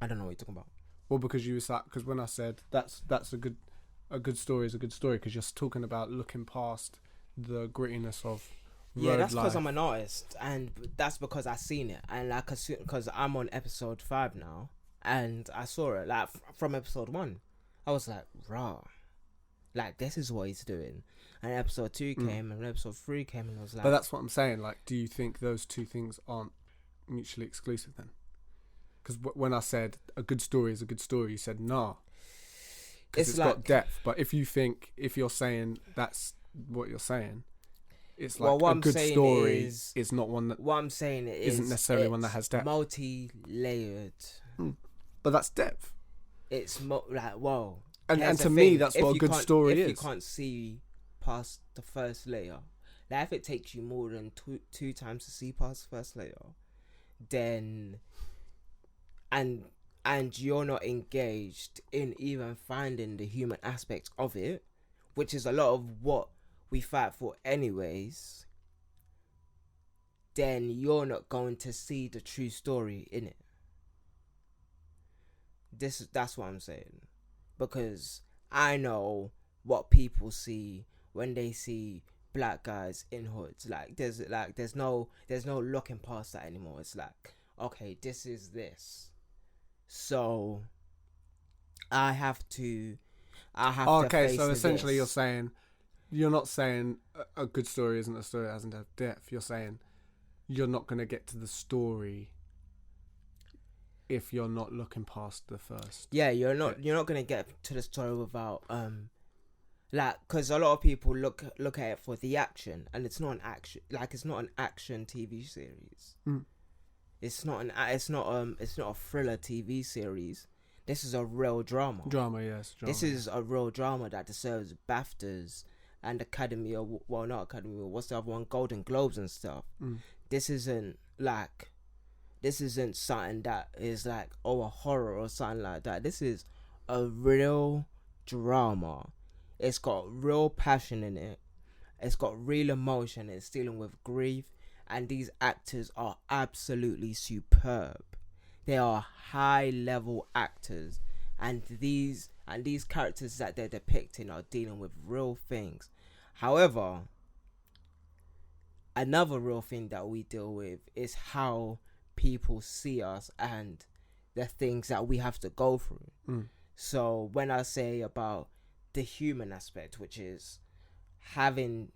I don't know what you're talking about.
Well, because you was like... Because when I said that's a good story is a good story, because you're talking about looking past the grittiness of...
Yeah, that's because I'm an artist, and that's because I seen it, and like because I'm on episode 5 now, and I saw it like from episode 1. I was like, rah, like this is what he's doing, and episode 2 came, and episode 3 came, and I was like,
but that's what I'm saying. Like, do you think those two things aren't mutually exclusive then? Because when I said a good story is a good story, you said nah, because it's got depth. But if you're saying that's what you're saying. It's like a good story is not one that...
What I'm saying
isn't necessarily one that has depth.
Multi-layered.
But that's depth.
It's like, whoa.
And to me, that's what a good story is.
If you can't see past the first layer, like if it takes you more than two times to see past the first layer, then... And you're not engaged in even finding the human aspect of it, which is a lot of what we fight for anyways, then you're not going to see the true story in it. That's what I'm saying, because I know what people see when they see black guys in hoods. Like there's no looking past that anymore. It's like, okay, this is this, so I have to
okay,
face
so essentially
this.
you're saying... You're not saying a good story isn't a story that hasn't had depth. You're saying you're not going to get to the story if you're not looking past the first.
Yeah, you're not going to get to the story without because a lot of people look at it for the action, and it's not an action. Like, it's not an action TV series. It's not a thriller TV series. This is a real drama.
Yes.
This is a real drama that deserves BAFTAs and Academy, or well, not Academy, or what's the other one, Golden Globes and stuff. This isn't something that is like, oh, a horror or something like that. This is a real drama. It's got real passion in it. It's got real emotion. It's dealing with grief, and these actors are absolutely superb. They are high level actors, and these characters that they're depicting are dealing with real things. However, another real thing that we deal with is how people see us and the things that we have to go through. So when I say about the human aspect, which is having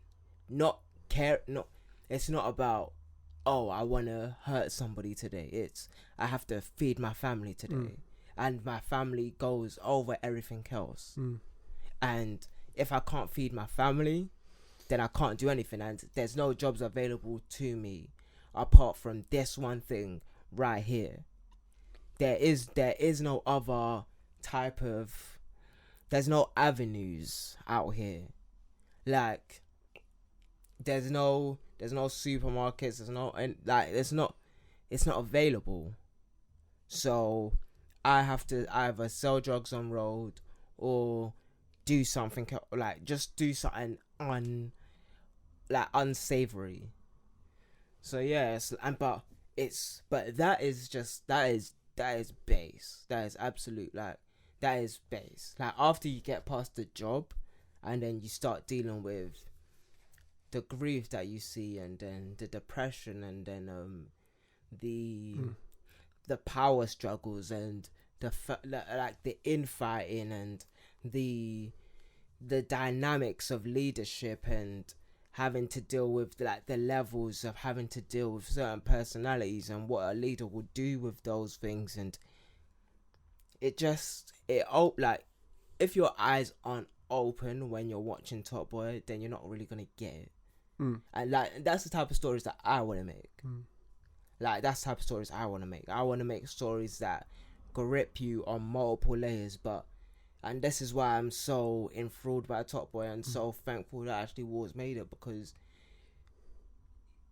it's not about, oh, I want to hurt somebody today. It's, I have to feed my family today. And my family goes over everything else. And if I can't feed my family, then I can't do anything. And there's no jobs available to me apart from this one thing right here. There is no other type of... There's no avenues out here. Like, there's no supermarkets. There's no... And like, it's not available. So I have to either sell drugs on road or do something, like just do something unsavory. So yes, but that is base. That is absolute, like, that is base. Like, after you get past the job and then you start dealing with the grief that you see, and then the depression, and then the power struggles, and the infighting, and the dynamics of leadership, and having to deal with like the levels of having to deal with certain personalities, and what a leader will do with those things. And like, if your eyes aren't open when you're watching Top Boy, then you're not really gonna get it. And like, that's the type of stories that I want to make. Like, that's the type of stories I want to make. I want to make stories that grip you on multiple layers. And this is why I'm so enthralled by Top Boy and so thankful that Ashley Ward's made it, because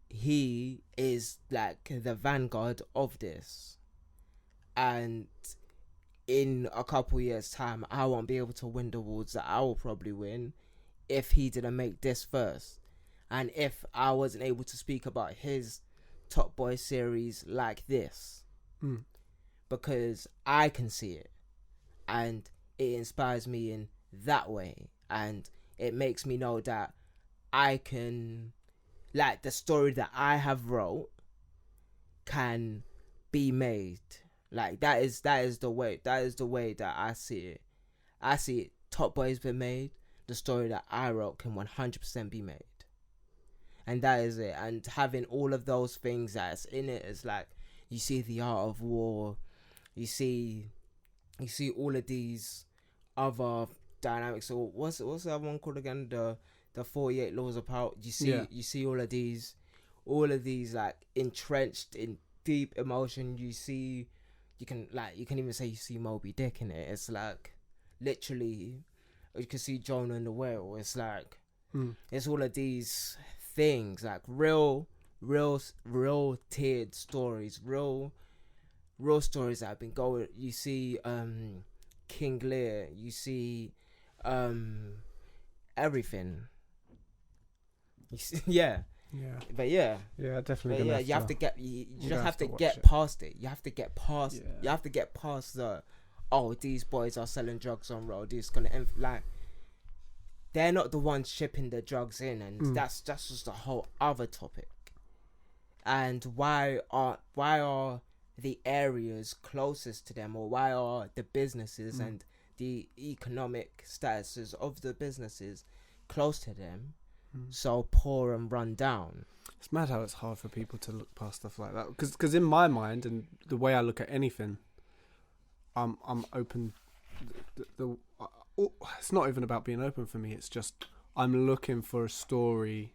he is like the vanguard of this, and in a couple years' time, I won't be able to win the awards that I will probably win if he didn't make this first, and if I wasn't able to speak about his Top Boy series like this, because I can see it, and it inspires me in that way, and it makes me know that I can, like, the story that I have wrote can be made. Like, that is the way that I see it. I see it. Top Boy's been made. The story that I wrote can 100% be made. And that is it. And having all of those things that's in it is like, you see the art of war. You see all of these other dynamics. So what's the other one called again? The 48 laws of power. You see all of these like entrenched in deep emotion. You can even say you see Moby Dick in it. It's like literally, you can see Jonah and the whale. It's like it's all of these things, like real tiered stories, real stories that have been going. You see King Lear. You see everything.
Definitely.
You have to get. You just have to get past it. You have to get past. Yeah. You have to get past the. Oh, these boys are selling drugs on road. It's gonna like. They're not the ones shipping the drugs in, and that's just a whole other topic. And why are the areas closest to them, or why are the businesses and the economic statuses of the businesses close to them so poor and run down?
It's mad how it's hard for people to look past stuff like that. Because in my mind, and the way I look at anything, I'm open. It's not even about being open for me. It's just I'm looking for a story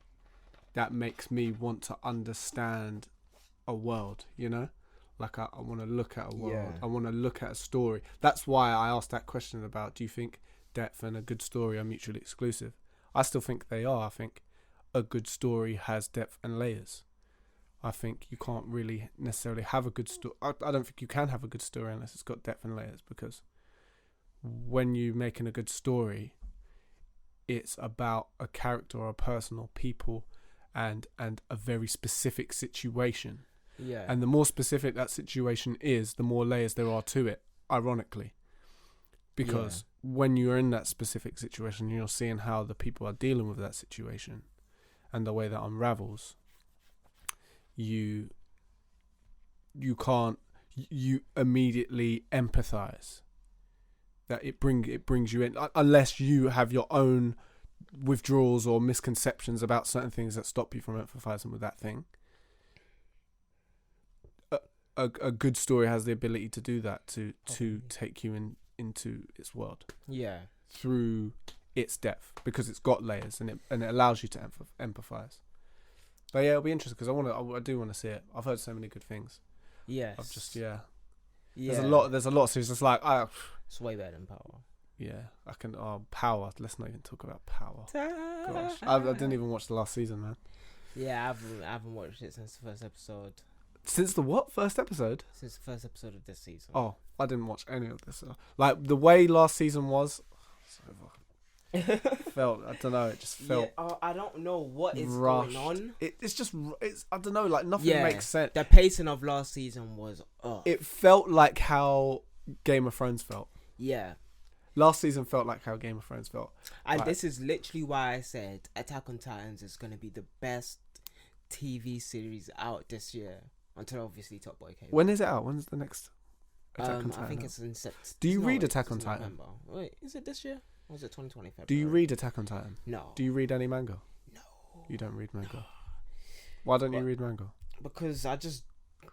that makes me want to understand a world, you know? Like I want to look at a world. Yeah. I want to look at a story. That's why I asked that question about, do you think depth and a good story are mutually exclusive? I still think they are. I think a good story has depth and layers. I think you can't really necessarily have a good story. I don't think you can have a good story unless it's got depth and layers, because when you're making a good story, it's about a character or a person or people and a very specific situation.
Yeah.
And the more specific that situation is, the more layers there are to it, ironically. Because when you're in that specific situation, you're seeing how the people are dealing with that situation and the way that unravels, you immediately empathize. That it brings you in, unless you have your own withdrawals or misconceptions about certain things that stop you from empathizing with that thing. A good story has the ability to do that, to take you into its world.
Yeah.
Through its depth, because it's got layers and it allows you to empathize. But yeah, it'll be interesting because I do want to see it. I've heard so many good things.
Yes.
I've just There's a lot. So it's just like
it's way better than Power.
Yeah, I can. Power. Let's not even talk about Power. Gosh, I didn't even watch the last season, man.
Yeah, I haven't watched it since the first episode.
Since the what? First episode?
Since the first episode of this season.
Oh, I didn't watch any of this. Like the way last season was, felt. I don't know. It just felt.
Yeah, I don't know what is
rushed.
going on.
It's. I don't know. Like nothing makes sense.
The pacing of last season was.
It felt like how Game of Thrones felt.
Yeah.
Last season felt like how Game of Thrones felt.
And this is literally why I said Attack on Titans is going to be the best TV series out this year. Until obviously Top Boy came.
When is it out? When's the next Attack on Titan?
I think it's in September.
Do you read Attack on Titan?
November. Wait, is it this year? Or is it 2020 February?
Do you read Attack on Titan?
No.
Do you read any manga?
No.
You don't read manga? Why don't you read manga?
Because I just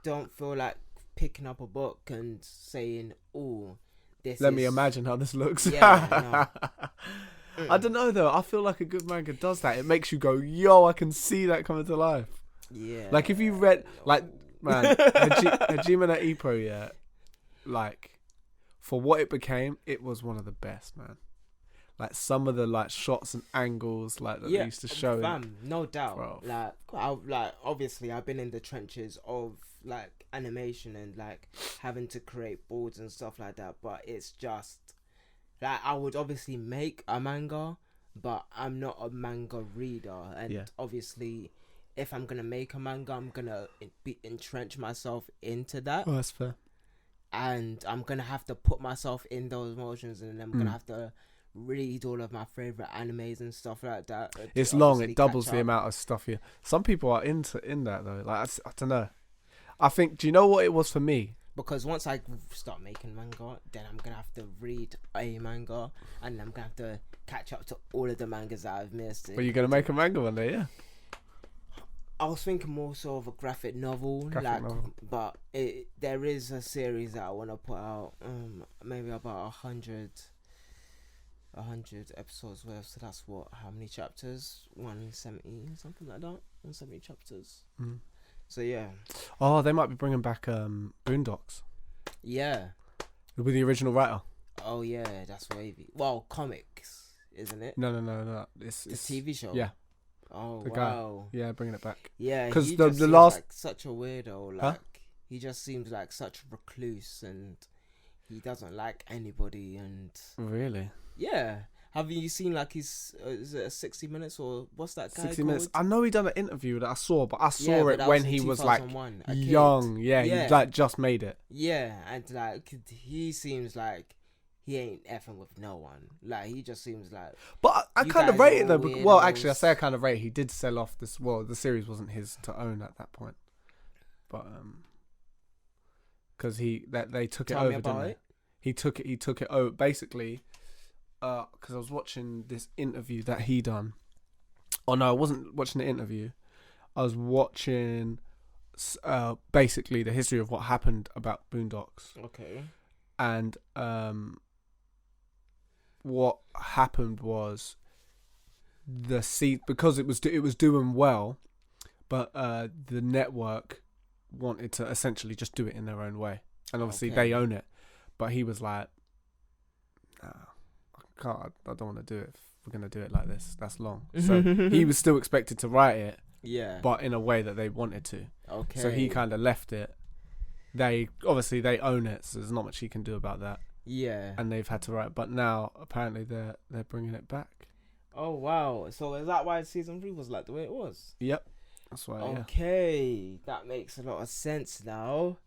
don't feel like picking up a book and saying, "Oh, Let
me imagine how this looks."
Yeah, no.
I don't know though. I feel like a good manga does that. It makes you go, "Yo, I can see that coming to life."
Yeah.
Like if you read, like, man, Hajime no Ippo, yeah, like for what it became, it was one of the best, man. Like some of the like shots and angles like that they used to show.
Fam, no doubt.
Bro.
Like obviously I've been in the trenches of like animation and like having to create boards and stuff like that, but it's just like I would obviously make a manga, but I'm not a manga reader, and obviously if I'm gonna make a manga, I'm gonna entrench myself into that.
Oh, that's fair.
And I'm gonna have to put myself in those emotions, and I'm gonna have to read all of my favorite animes and stuff like that.
It's long. It doubles the amount of stuff here. Some people are in that though. Like I don't know. I think. Do you know what it was for me?
Because once I start making manga, then I'm gonna have to read a manga, and I'm gonna have to catch up to all of the mangas that I've missed.
But you're gonna make a manga one day, yeah?
I was thinking more so of a graphic novel, but there is a series that I want to put out, maybe about 100 episodes worth. So that's how many chapters? 170, something like that. 170 chapters. So yeah.
Oh, they might be bringing back Boondocks.
Yeah.
With the original writer.
Oh yeah, that's wavy. Well, comics, isn't it?
No. It's
the TV show.
Yeah.
Oh,
the
wow.
guy. Yeah, bringing it back.
Yeah,
because the last
like such a weirdo. Like he just seems like such a recluse, and he doesn't like anybody. And
really,
yeah. Have you seen like his? Is it 60 Minutes or what's that guy
60
called?
Minutes. I know he done an interview that I saw, but I saw it when he was like young. Yeah, he like just made it.
Yeah, and like he seems like he ain't effing with no one. Like he just seems like.
But I kind of rate it though. Well, actually, I say I kind of rate. He did sell off this. Well, the series wasn't his to own at that point, but because they took it over, didn't they? He took it over basically. Because I was watching this interview that he done. Oh no, I wasn't watching the interview. I was watching basically the history of what happened about Boondocks.
Okay.
And what happened was because it was doing well, but the network wanted to essentially just do it in their own way, and obviously they own it. But he was like, nah. I don't want to do it if we're going to do it like this. That's long. So he was still expected to write it, but in a way that they wanted to. Okay. So he kind of left it. They own it, so there's not much he can do about that. Yeah. And they've had to write, but now apparently they're bringing it back.
Oh wow! So is that why season 3 was like the way it was?
Yep. That's why.
Okay, that makes a lot of sense now.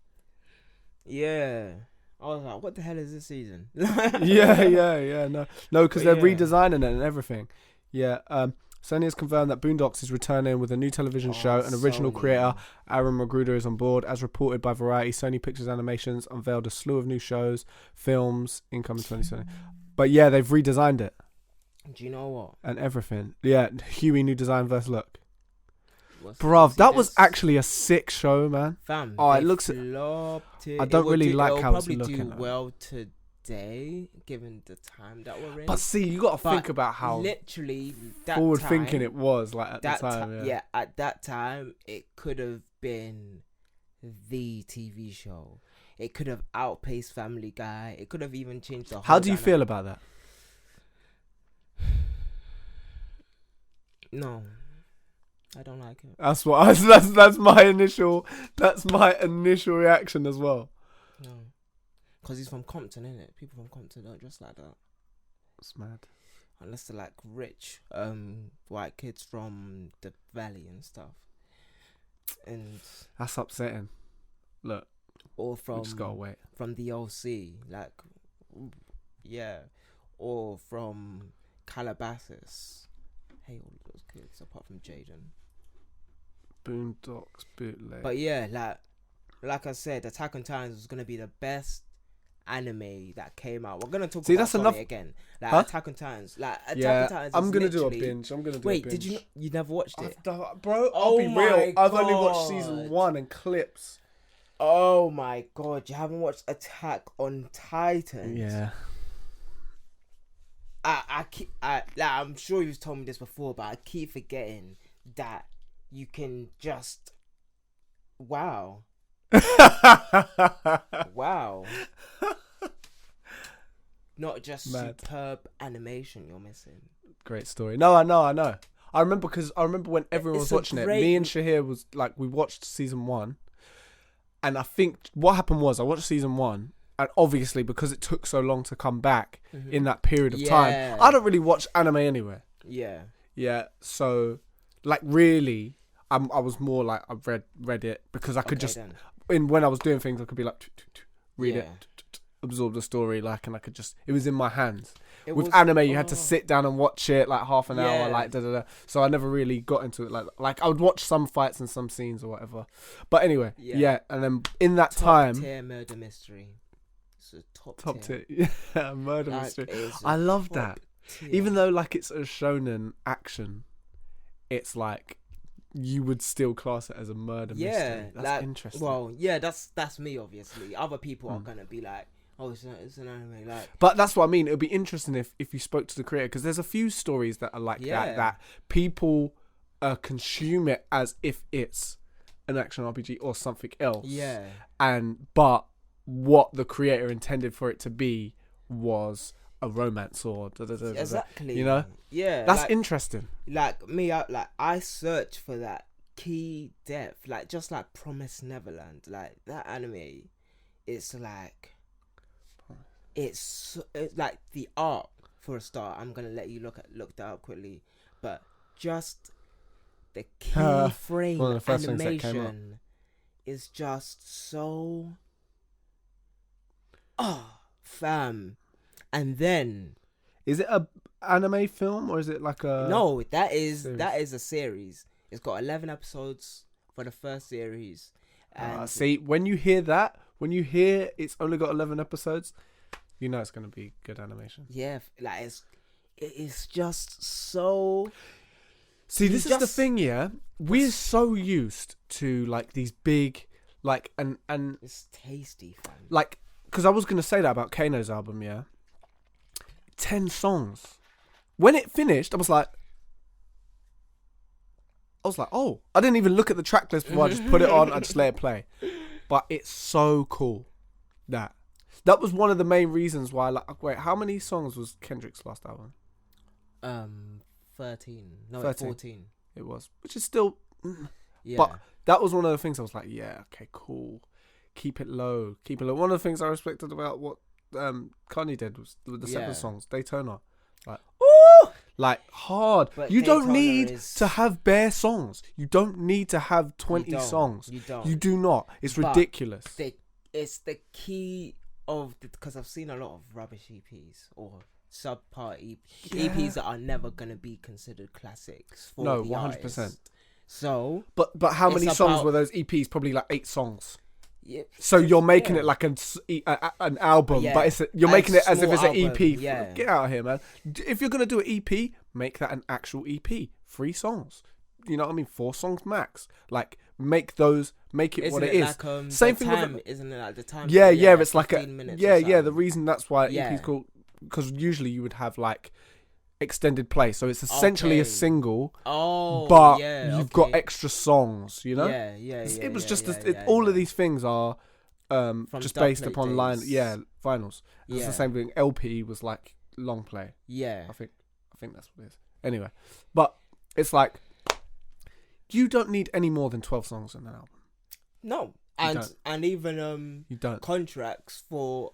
Yeah. I was like, what the hell is this season?
Yeah. No, because they're redesigning it and everything. Yeah. Sony has confirmed that Boondocks is returning with a new television show. An original creator, Aaron Magruder, is on board. As reported by Variety, Sony Pictures Animations unveiled a slew of new shows, films, incoming 2020. But yeah, they've redesigned it.
Do you know what?
And everything. Yeah, Huey, new design, first look. Bruv, that was actually a sick show, man.
Fam,
it looks. I don't really like how it's looking. It'll
probably do well today, given the time that we're in.
But see, you got to think about how
literally
forward thinking it was. Like at the time,
yeah, at that time, it could have been the TV show. It could have outpaced Family Guy. It could have even changed the whole.
How do you feel about that?
No. I don't like it.
That's my initial reaction as well.
No, because he's from Compton, innit? People from Compton don't dress like that.
It's mad.
Unless they're like rich, white kids from the valley and stuff. And
that's upsetting. Look,
or from
we just gotta wait.
From the OC, like, yeah, or from Calabasas. Hey, all of those kids apart from Jaden.
Boondocks bootleg.
But yeah, like I said, Attack on Titan was gonna be the best anime that came out. We're gonna talk about that's enough again. Like Attack on Titans. Like Attack on Titans.
I'm gonna do a binge. Wait,
did you never watched it?
Bro, I'll be real. I've only watched season 1 and clips.
Oh my god, you haven't watched Attack on Titans?
Yeah.
I'm sure you've told me this before, but I keep forgetting that you can just wow. not just
Mad.
superb animation you're missing.
Great story. No, I know. I remember when everyone was watching it. Me and Shahir was like, we watched season 1, and I think what happened was I watched season 1, and obviously because it took so long to come back in that period of time, I don't really watch anime anyway. Yeah. So, like, really, I was more like I read it because I could when I was doing things, I could be like read it, absorb the story, like, and I could just, it was in my hands. With anime, you had to sit down and watch it like half an hour, like So I never really got into it. Like I would watch some fights and some scenes or whatever. But anyway, and then in that time,
tier murder mystery. It's a top
tier. Yeah, murder mystery. I love that. Tier. Even though like it's a shonen action, it's like you would still class it as a murder mystery. That's interesting.
Well, that's me obviously. Other people are gonna be like, oh, it's an anime, like.
But that's what I mean. It would be interesting if you spoke to the creator, because there's a few stories that are like that people consume it as if it's an action RPG or something else.
Yeah.
But what the creator intended for it to be was a romance or
exactly.
You know?
Yeah.
That's interesting.
Like me, I search for that key depth, like just like Promised Neverland, like that anime. It's like. It's like the art for a start. I'm gonna let you look that up quickly, but just the key frame animation is just so fam. And then
is it a anime film or is it like a
no? That is a series. It's got 11 episodes for the first series. And
see, when you hear it's only got 11 episodes. You know it's going to be good animation. Yeah,
like it's just so...
See, this is the thing, yeah? We're so used to, like, these big, like, and...
It's tasty, fam.
Like, because I was going to say that about Kano's album, yeah? 10 songs. When it finished, I was like, oh. I didn't even look at the track list before I just put it on. I just let it play. But it's so cool, That was one of the main reasons why. Like, wait, how many songs was Kendrick's last album?
13. No, 14.
It was, which is still.
Yeah.
But that was one of the things I was like, yeah, okay, cool. Keep it low. One of the things I respected about what Kanye did was the 7 songs. Daytona, like,
ooh,
like hard. But you don't need to have bare songs. You don't need to have 20 songs. You don't. You do not. It's ridiculous.
It's the key. Because I've seen a lot of rubbish EPs or subpar EPs that are never gonna be considered classics for the 100%. Artist. So,
but how many songs were those EPs? Probably like 8 songs. Yeah. So you're making it like an album, but you're making it as if it's an EP. Yeah. Get out of here, man! If you're gonna do an EP, make that an actual EP. 3 songs. You know what I mean? 4 songs max. Like make it what it is.
Like,
same thing
with
isn't
it like the time?
Yeah, it's like a the reason that's why EP's called, because usually you would have like extended play, so it's essentially a single. But you've got extra songs. You know? It was just all of these things are just based upon vinyls. It's the same thing. LP was like long play. Yeah, I think that's what it is. Anyway, but it's like. You don't need any more than 12 songs in an album. No. And even you don't.
Contracts for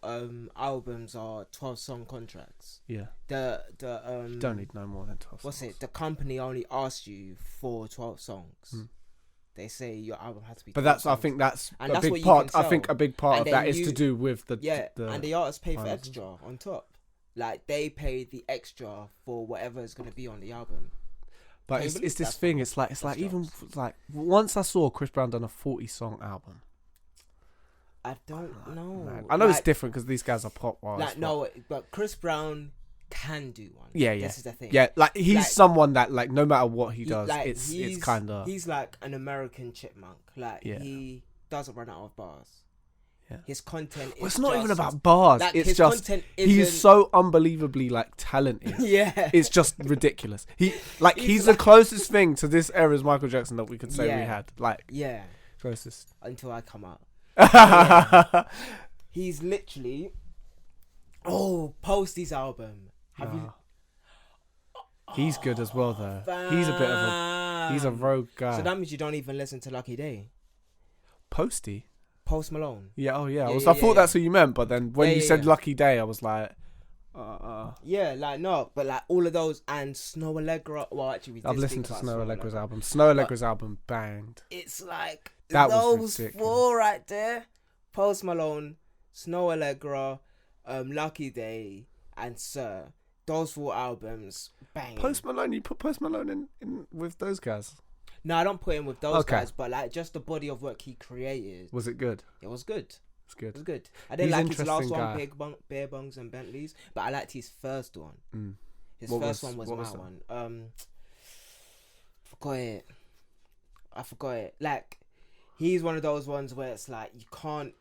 albums are 12-song contracts.
Yeah.
You
don't need no more than 12
what's
songs.
The company only asks you for 12 songs. They say your album has to be 12
But that's
songs.
I think that's a big part. I think a big part of that is to do with the
and the artists pay for extra on top. Like they pay the extra for whatever is going to be on the album.
But it's this thing. It's like even like once I saw Chris Brown done a 40-song album.
I don't know.
Man. I know it's different because these guys are pop artists.
But Chris Brown can do one.
Yeah.
This is the thing.
Yeah, like he's someone that like no matter what he does, it's kind of.
He's like an American chipmunk. Like he doesn't run out of bars. Yeah. His content is
it's not even about bars. Like, it's just he's so unbelievably like talented. It's just ridiculous. He's the closest thing to this era's Michael Jackson that we could say we had. Like closest
until I come out. He's literally Oh, Posty's album. Have you?
He's good as well, though. He's a rogue guy.
So that means you don't even listen to Lucky Day.
Posty?
Post Malone.
Yeah, oh yeah. I thought that's what you meant, but then when you said Lucky Day, I was like,
Yeah, like, no, but like all of those and Snow Allegra. Well, actually,
I've listened to Snow Allegra's album. Snow Allegra's album banged.
It's like
That was
those
ridiculous.
four right there: Post Malone, Snow Allegra, Lucky Day, and Sir. Those 4 albums, bang.
Post Malone, you put Post Malone in with those guys?
No, I don't put him with those guys, but like just the body of work he created.
Was it good?
It was good.
It's good.
It was good. I didn't like his last one, Beer Bongs and Bentleys, but I liked his first one. His first one was my one. I forgot it. Like, he's one of those ones where it's like you can't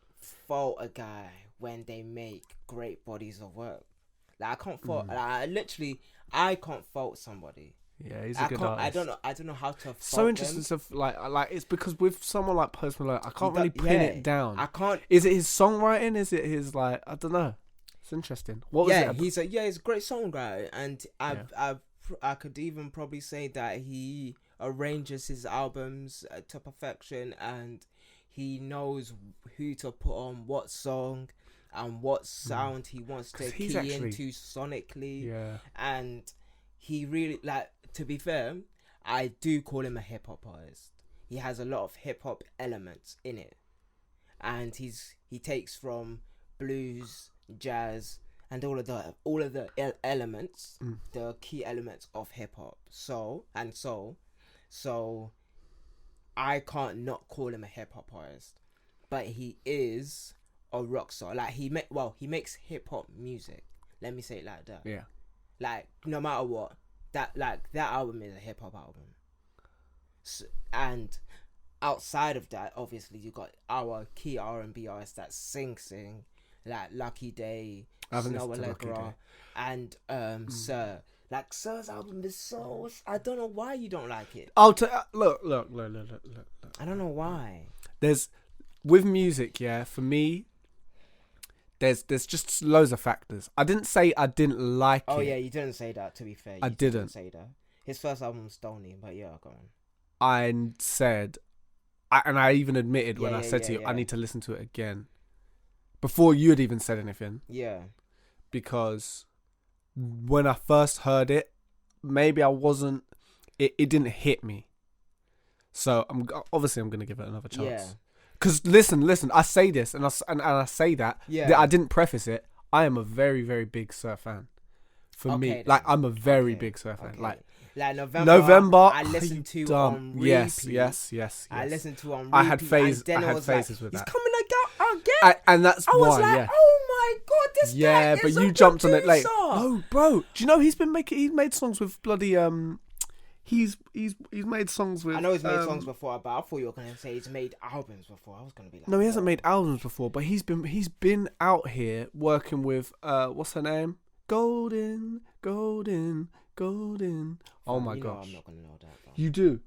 fault a guy when they make great bodies of work. Like, I can't fault. Like, I can't fault somebody.
Yeah, he's a good artist.
I don't know how to.
So interesting stuff. Like it's because with someone like Post Malone, I can't really pin it down.
I can't.
Is it his songwriting? Is it his like? I don't know. It's interesting. What was it?
He's a great songwriter, and I could even probably say that he arranges his albums to perfection, and he knows who to put on what song and what sound he wants to key into sonically.
Yeah,
and he really, like, to be fair, I do call him a hip hop artist. He has a lot of hip hop elements in it, and he takes from blues, jazz, and all of the elements, the key elements of hip hop. So I can't not call him a hip hop artist, but he is a rock star. Like, he makes hip hop music. Let me say it like that.
Yeah.
Like, no matter what, that album is a hip hop album. So, and outside of that, obviously, you got our key R&B artists that sing, like Lucky Day, Snow Allegra, and Sir. Like, Sir's album is so. I don't know why you don't like it.
Look.
I don't know why.
With music, yeah. For me, there's just loads of factors. I didn't say I didn't like it.
Oh yeah, you didn't say that. To be fair,
I didn't
say that. His first album was Stony, but yeah, go on.
I said, and I even admitted when I said to you, I need to listen to it again before you had even said anything.
Yeah,
because when I first heard it, maybe I wasn't. It didn't hit me. So I'm gonna give it another chance.
Yeah.
Because listen, I say this and I say that.
Yeah.
I didn't preface it. I am a very, very big Sir fan. For me,
then.
like, I'm a very big Sir fan.
Like November, I listened to on repeat.
Yes.
I listened to on repeat.
I had phases with
He's
that.
coming again.
And that's
I was
why.
like,
Yeah.
oh my god, this guy is
but
a
you jumped on it late.
producer.
No, bro. Do you know he's made songs with bloody He's made songs with.
I know he's made songs before, but I thought you were gonna say he's made albums before. I was gonna be like,
no, he hasn't made albums before, but he's been out here working with what's her name? Golden. Oh my gosh,
I'm not gonna know that. Bro.
You do.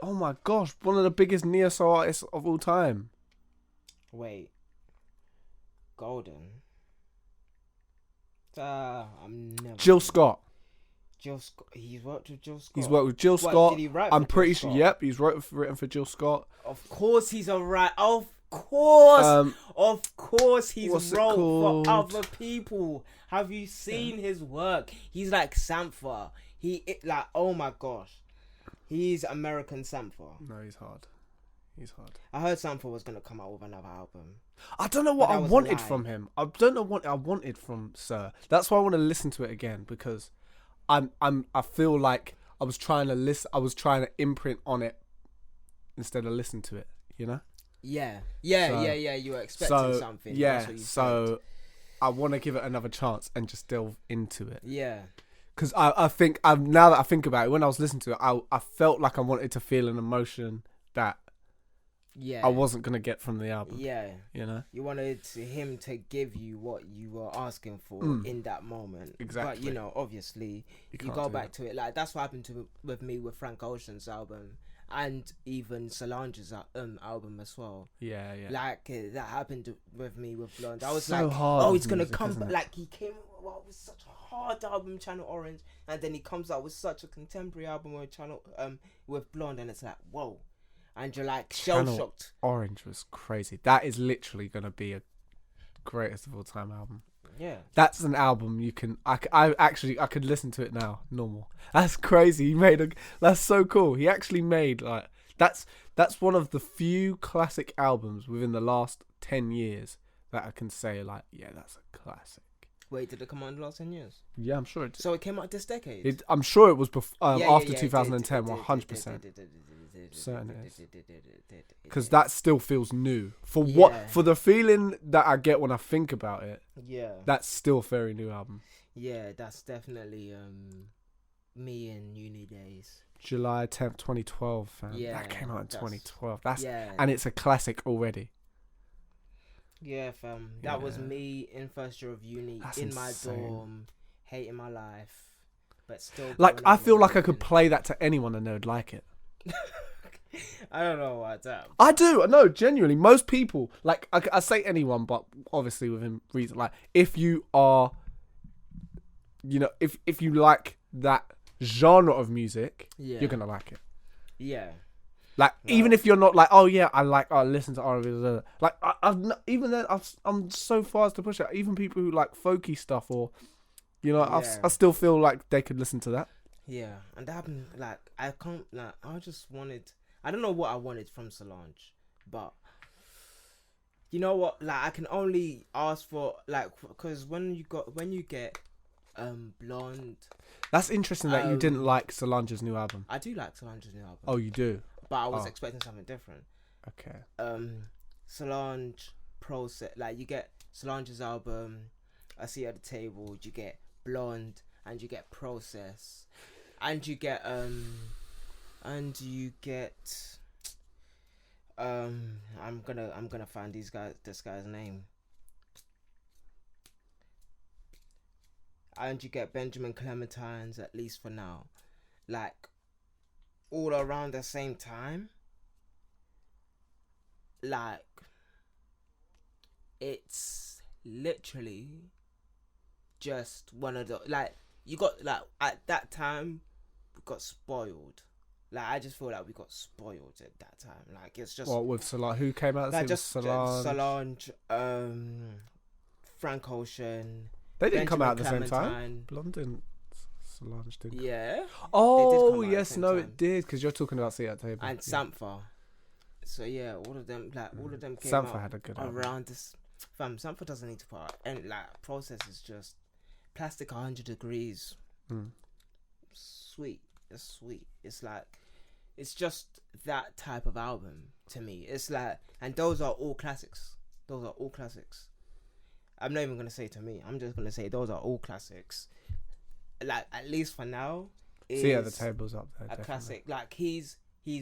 Oh my gosh, one of the biggest neo-soul artists of all time.
Wait, Golden. I'm never.
Jill Scott.
He's worked with Jill Scott.
He's worked with Jill Scott.
Did he write
I'm
for
pretty
Jill
sure.
Scott?
Yep, he's written for Jill Scott.
Of course, he's a right. Of course, he's
what's it
wrote
called?
for other people. Have you seen his work? He's like Sampha. Oh my gosh, he's American Sampha.
No, he's hard.
I heard Sampha was gonna come out with another album.
I don't know what I wanted from him. I don't know what I wanted from Sir. That's why I want to listen to it again, because I feel like I was trying to listen. I was trying to imprint on it instead of listen to it. You know?
Yeah. You were expecting something.
Yeah.
That's what you
So I want to give it another chance and just delve into it.
Yeah.
Because I think now that I think about it, when I was listening to it, I felt like I wanted to feel an emotion that I wasn't gonna get from the album.
Yeah.
You know?
You wanted him to give you what you were asking for in that moment.
Exactly.
But obviously you go back to it. Like, that's what happened with me with Frank Ocean's album and even Solange's album as well.
Yeah, yeah.
Like that happened with me with Blonde. I was
So
like,
hard
oh,
with
he's gonna
music,
come
isn't
back.
it?
Like he came with such a hard album, Channel Orange, and then he comes out with such a contemporary album with with Blonde, and it's like, whoa, and you're like shell
Channel
shocked.
Orange was crazy. That is literally gonna be a greatest of all time album.
Yeah,
That's an album you can. I could listen to it now. Normal. That's crazy. That's so cool. He actually made like that's one of the few classic albums within the last 10 years that I can say like, yeah, that's a classic.
Wait, did it come out in the last 10 years?
Yeah, I'm sure it did.
So it came out this decade.
I'm sure it was after
Yeah,
2010. 100%. Certain it is. Because that still feels new for the feeling that I get when I think about it.
Yeah,
that's still a very new album.
Yeah, that's definitely me in uni days.
July 10th, 2012, fam.
Yeah,
that came out in 2012.
Yeah.
And it's a classic already.
Yeah, fam. That was me in first year of uni.
That's
in my
insane.
dorm, hating my life, but still.
Like, I feel like I could play that to anyone and they would like it.
I don't know what's up.
I do. No, genuinely. Most people, like, I say anyone, but obviously within reason. Like, if you are, if you like that genre of music, you're going to like it.
Yeah.
Like, even if you're not like, oh yeah, I listen to R&B. Like, even then, I'm so far as to push it. Even people who like folky stuff or, I still feel like they could listen to that.
Yeah, and that happened. Like, I can't. Like, I just wanted. I don't know what I wanted from Solange, but you know what? Like, I can only ask for because when you get Blonde.
That's interesting that you didn't like Solange's new album.
I do like Solange's new album.
Oh, you do.
But I was expecting something different.
Okay.
Solange process, like you get Solange's album, I See at the Table, you get Blonde, and you get Process, and you get I'm gonna find this guy's name. And you get Benjamin Clementine's, at least for now, like all around the same time. Like, it's literally just one of the, like, you got, like, at that time we got spoiled. Like, I just feel like we got spoiled at that time. Like, it's just
what with Solange? Who came out?
Like, just Solange, Frank Ocean.
They didn't come out at the
Clementine.
same time. Blonde and Solange didn't.
Yeah.
Oh yes, no, it did, because you're talking about See at the Table
and Sampha. So yeah, all of them came
Sampha
out
had a good
around
album.
this. Fam, Sampha doesn't need to put out, and like Process is just Plastic 100 Degrees. Sweet, it's sweet. It's like, it's just that type of album to me. It's like, and those are all classics. I'm not even gonna say to me. I'm just gonna say those are all classics. Like, at least for now.
See at the Table's up there.
A
definitely.
classic. Like, he's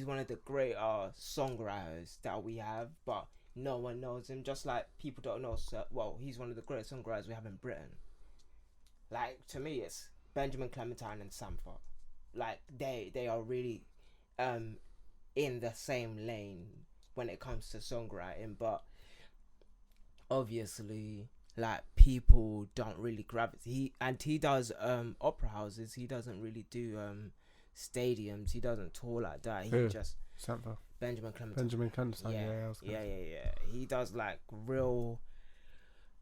one of the great songwriters that we have, but no one knows him. Just like people don't know. He's one of the great songwriters we have in Britain. Like, to me, it's Benjamin Clementine and Sampha. Like, they are really in the same lane when it comes to songwriting, but obviously, like, people don't really gravitate. He does opera houses. He doesn't really do stadiums. He doesn't tour like that. He just
Sampha.
Benjamin Clementine. Yeah. He does like real,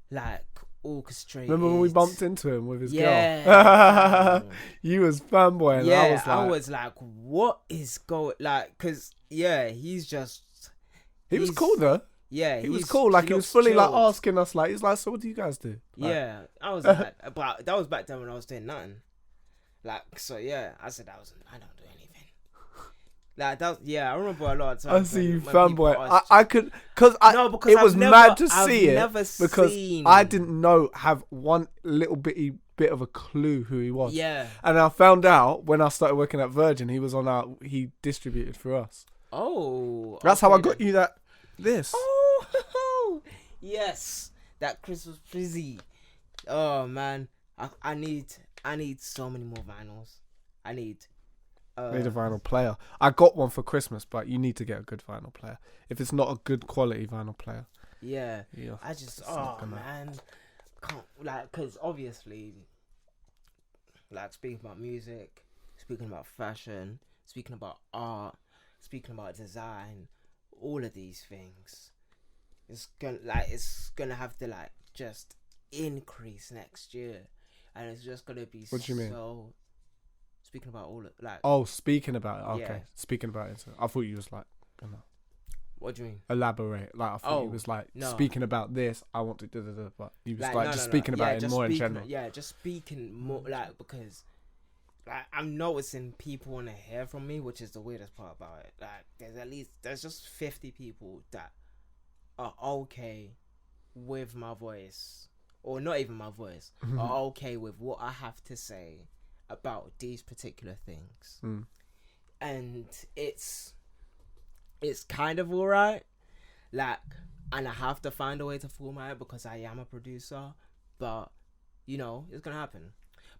like, orchestrated.
Remember when we bumped into him with his
girl?
girl? You was fanboy, and I was like,
what is going? Like, cause he's just.
He was cool though.
Yeah,
he was cool. Like, he was fully chilled. Like asking us, like, he's like, so what do you guys do? Like,
yeah, I was like, but that was back then when I was doing nothing. Like, so yeah, I said I don't do anything. Like, that was, I remember a lot of times.
I see you fanboy. I could, because it was mad to see it, because I didn't have one little bit of a clue who he was.
Yeah.
And I found out when I started working at Virgin, he was he distributed for us.
Oh.
That's how I got you this.
Oh, yes, that Christmas Frizzy. Oh man, I need so many more vinyls. I need
Need a vinyl player. I got one for Christmas, but you need to get a good vinyl player. If it's not a good quality vinyl player.
Yeah. I just, man. Can't, like, because obviously, like, speaking about music, speaking about fashion, speaking about art, speaking about design, all of these things, it's gonna have to, like, just increase next year. And it's just gonna be
What do you mean?
Speaking about all of, like...
Oh, speaking about it. Okay.
Yeah.
Speaking about it. I thought you was like, gonna...
What do you mean?
Elaborate. Like, I thought you was like, speaking about this, I want to do, but you was like, speaking about it more in general.
Yeah, just speaking more, like, because, like, I'm noticing people want to hear from me, which is the weirdest part about it. Like, there's just 50 people that are okay with my voice, or not even my voice, are okay with what I have to say about these particular things. And it's kind of alright, like, and I have to find a way to format it because I am a producer, but you know, it's gonna happen.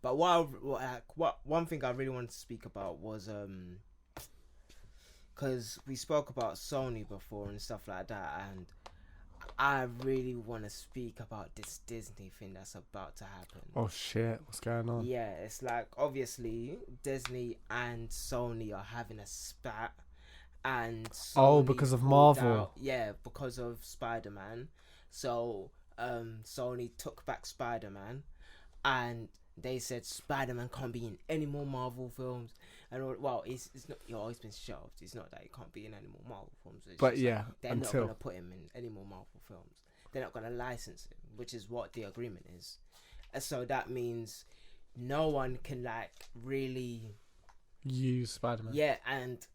But one thing I really wanted to speak about was because we spoke about Sony before and stuff like that, and I really want to speak about this Disney thing that's about to happen.
Oh shit, what's going on?
Yeah, it's like, obviously Disney and Sony are having a spat, and Sony
because of Marvel.
Because of Spider-Man. So Sony took back Spider-Man, and they said Spider-Man can't be in any more Marvel films. And it's not. He's been shelved. It's not that he can't be in any more Marvel films. It's
but
just
yeah,
like, they're not going to put him in any more Marvel films. They're not going to license him, which is what the agreement is. And so that means no one can, like, really
use Spider-Man.
Yeah, and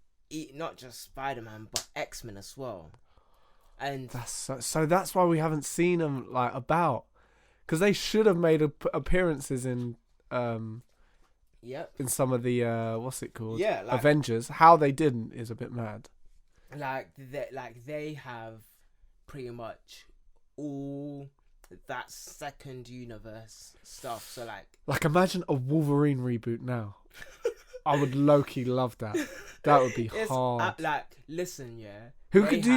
not just Spider-Man, but X-Men as well. And
that's so that's why we haven't seen them, like, about, because they should have made appearances in in some of the what's it called?
Yeah, like,
Avengers. How they didn't is a bit mad.
They have pretty much all that second universe stuff. So like
imagine a Wolverine reboot now. I would low-key love that. That would be hard.
Listen, yeah.
Who could do?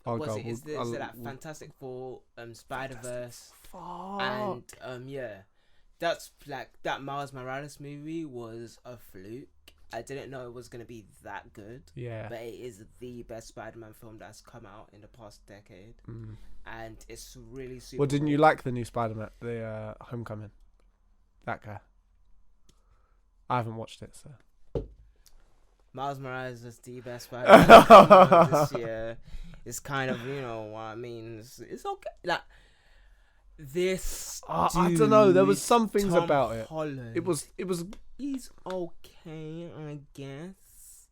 Is it like Fantastic Four, Spider-Verse, and that's like that Miles Morales movie was a fluke. I didn't know it was gonna be that good.
Yeah,
but it is the best Spider-Man film that's come out in the past decade, and it's really super.
Well, didn't you like the new Spider-Man, the Homecoming? That guy. I haven't watched it, so.
Miles Morales is the best Spider-Man this year. It's kind of, you know what I mean. It's okay. Like this.
I don't know. There was some things
Tom
about
Holland,
it. It was.
He's okay, I guess.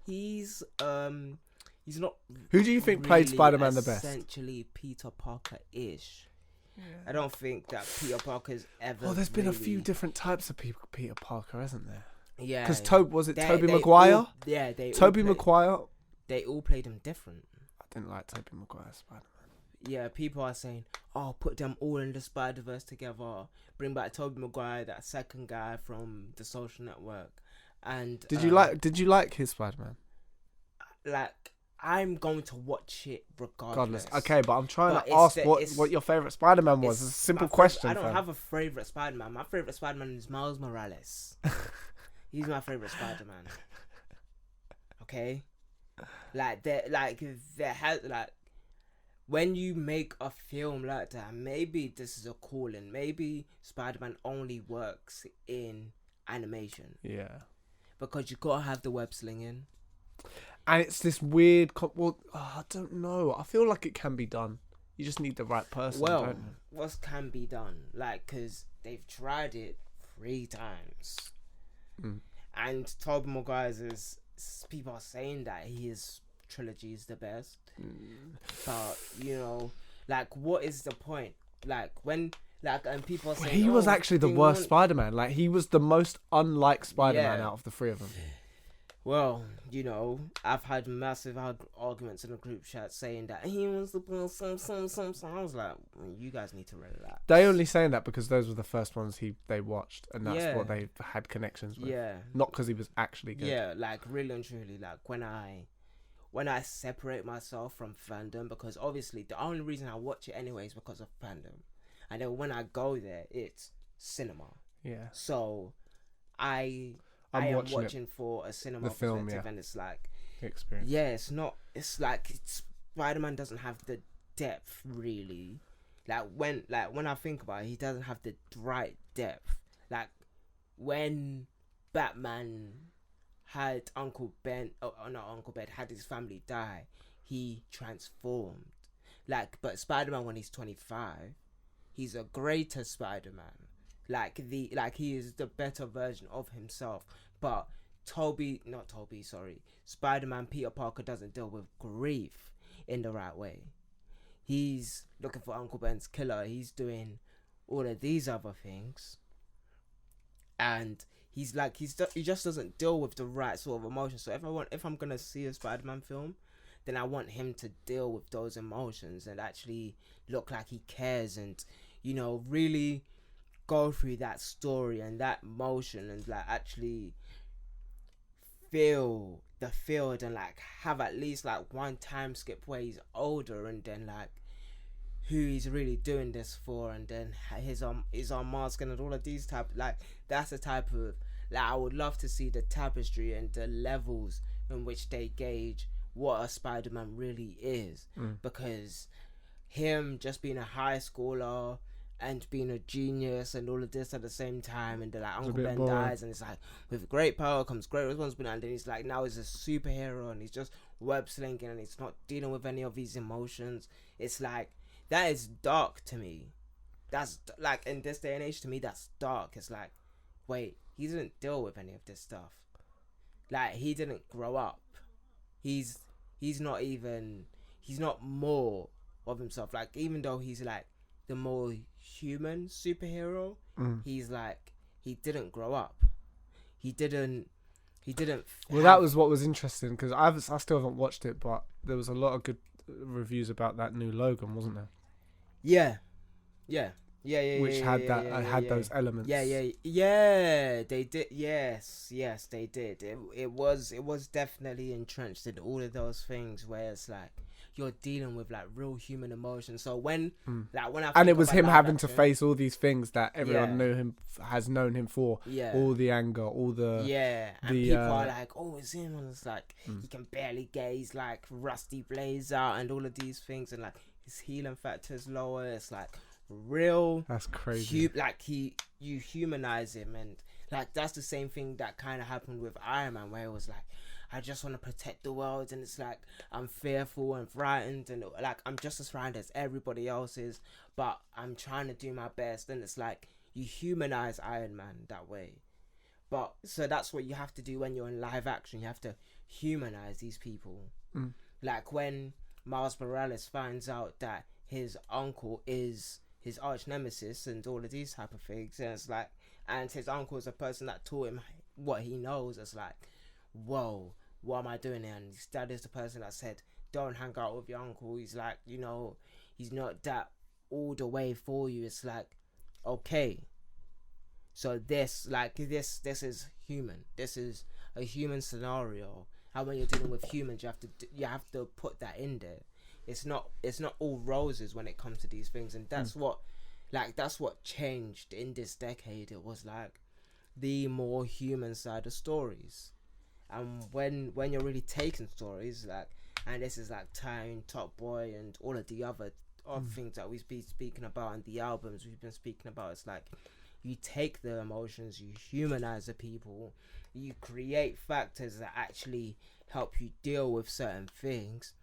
He's not.
Who do you think played Spider-Man the best?
Essentially, Peter Parker-ish. Yeah. I don't think that Peter Parker's ever.
Oh, there's been a few different types of Peter Parker, hasn't there?
Yeah.
Because Tobey Maguire? Tobey Maguire.
They all played him different.
I didn't like Tobey Maguire's Spider-Man.
Yeah, people are saying, "Oh, put them all in the Spider-Verse together. Bring back Tobey Maguire, that second guy from The Social Network." And
Did you like his Spider-Man?
Like, I'm going to watch it regardless.
Okay, but I'm trying to ask what your favourite Spider-Man was. It's a simple question.
I don't have a favourite Spider-Man. My favourite Spider-Man is Miles Morales. He's my favourite Spider-Man. Okay? When you make a film like that, maybe this is a calling. Maybe Spider-Man only works in animation.
Yeah.
Because you gotta have the web slinging.
And it's this weird... I don't know. I feel like it can be done. You just need the right person, don't you?
What can be done? Like, because they've tried it 3 times. And Tobey Maguire's is... People are saying that his trilogy is the best. But, you know, like, what is the point? Like, when... Like, and people are saying...
He was actually the worst Spider-Man. Like, he was the most unlike Spider-Man out of the 3 of them.
Well, I've had massive arguments in the group chat saying that he wants to put some. I was like, you guys need to relax.
They only saying that because those were the first ones they watched, and that's what they had connections with.
Yeah.
Not because he was actually good.
Yeah, like really and truly, like when I separate myself from fandom, because obviously the only reason I watch it anyway is because of fandom, and then when I go there, it's cinema.
Yeah.
So I am watching for a cinema perspective, and it's like
experience.
Yeah, it's not. It's like Spider-Man doesn't have the depth really. Like when I think about it, he doesn't have the right depth. Like when Batman had had his family die, he transformed. But Spider-Man, when he's 25, he's a greater Spider-Man. He is the better version of himself. But Spider-Man Peter Parker doesn't deal with grief in the right way. He's looking for Uncle Ben's killer. He's doing all of these other things, and he just doesn't deal with the right sort of emotions. So if I'm gonna see a Spider-Man film, then I want him to deal with those emotions and actually look like he cares, and really go through that story and that emotion, and like actually feel the field, and like have at least like one time skip where he's older, and then like who he's really doing this for, and then his mask and all of these that's the type of I would love to see the tapestry and the levels in which they gauge what a Spider-Man really is, because him just being a high schooler and being a genius and all of this at the same time, and then like Uncle Ben dies, and it's like with great power comes great responsibility, and then he's like now he's a superhero, and he's just web slinging, and he's not dealing with any of these emotions. It's like that is dark to me. That's like in this day and age, to me that's dark. It's like, wait, he didn't deal with any of this stuff. Like he didn't grow up. He's not more of himself. Like even though he's like the more human superhero, he's like he didn't grow up. He didn't.
That was what was interesting, because I still haven't watched it, but there was a lot of good reviews about that new Logan, wasn't there?
Yeah.
Which had those elements.
Yeah. They did. Yes, they did. It was definitely entrenched in all of those things where it's like you're dealing with like real human emotions. So when
it was him having to face all these things that everyone has known him for. Yeah. All the anger, all the
and people are like, oh, it's him, and it's like he can barely get his like rusty blades out and all of these things, and like his healing factor is lower. It's like real.
That's crazy.
You humanize him, and like that's the same thing that kind of happened with Iron Man, where it was like, I just want to protect the world, and it's like I'm fearful and frightened, and like I'm just as frightened as everybody else is, but I'm trying to do my best. And it's like you humanize Iron Man that way. But so that's what you have to do when you're in live action. You have to humanize these people. Like when Miles Morales finds out that his uncle is his arch nemesis and all of these type of things, and it's like, and his uncle is a person that taught him what he knows. It's like, whoa, what am I doing here? And his dad is the person that said, don't hang out with your uncle. He's like, he's not that all the way for you. It's like, okay, so this is human. This is a human scenario. And when you're dealing with humans, you have to put that in there. It's not all roses when it comes to these things, and that's what changed in this decade. It was like the more human side of stories. And when you're really taking stories like, and this is like Time, Top Boy, and all of the other things that we've been speaking about, and the albums we've been speaking about, it's like you take the emotions, you humanize the people, you create factors that actually help you deal with certain things,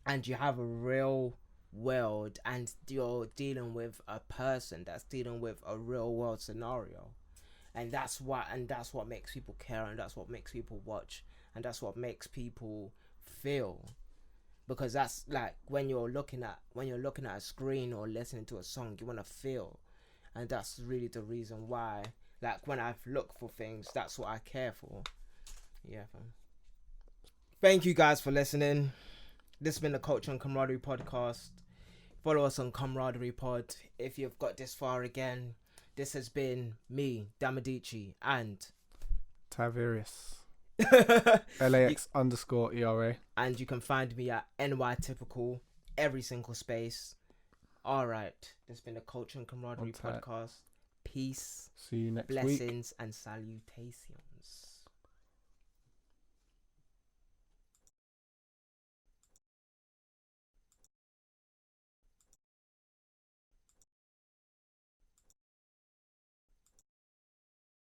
and you have a real world, and you're dealing with a person that's dealing with a real world scenario. And that's what makes people care, and that's what makes people watch, and that's what makes people feel. Because that's like when you're looking at a screen or listening to a song, you want to feel. And that's really the reason why, like when I look for things, that's what I care for. Yeah, fam. Thank you guys for listening. This has been the Culture and Camaraderie Podcast. Follow us on Camaraderie Pod. If you've got this far again, this has been me, Damadici, and
Tavarius. LAX_ERA.
And you can find me at NYTypical, every single space. Alright, this has been the Culture and Camaraderie Podcast. Peace.
See you next week.
Blessings and salutations.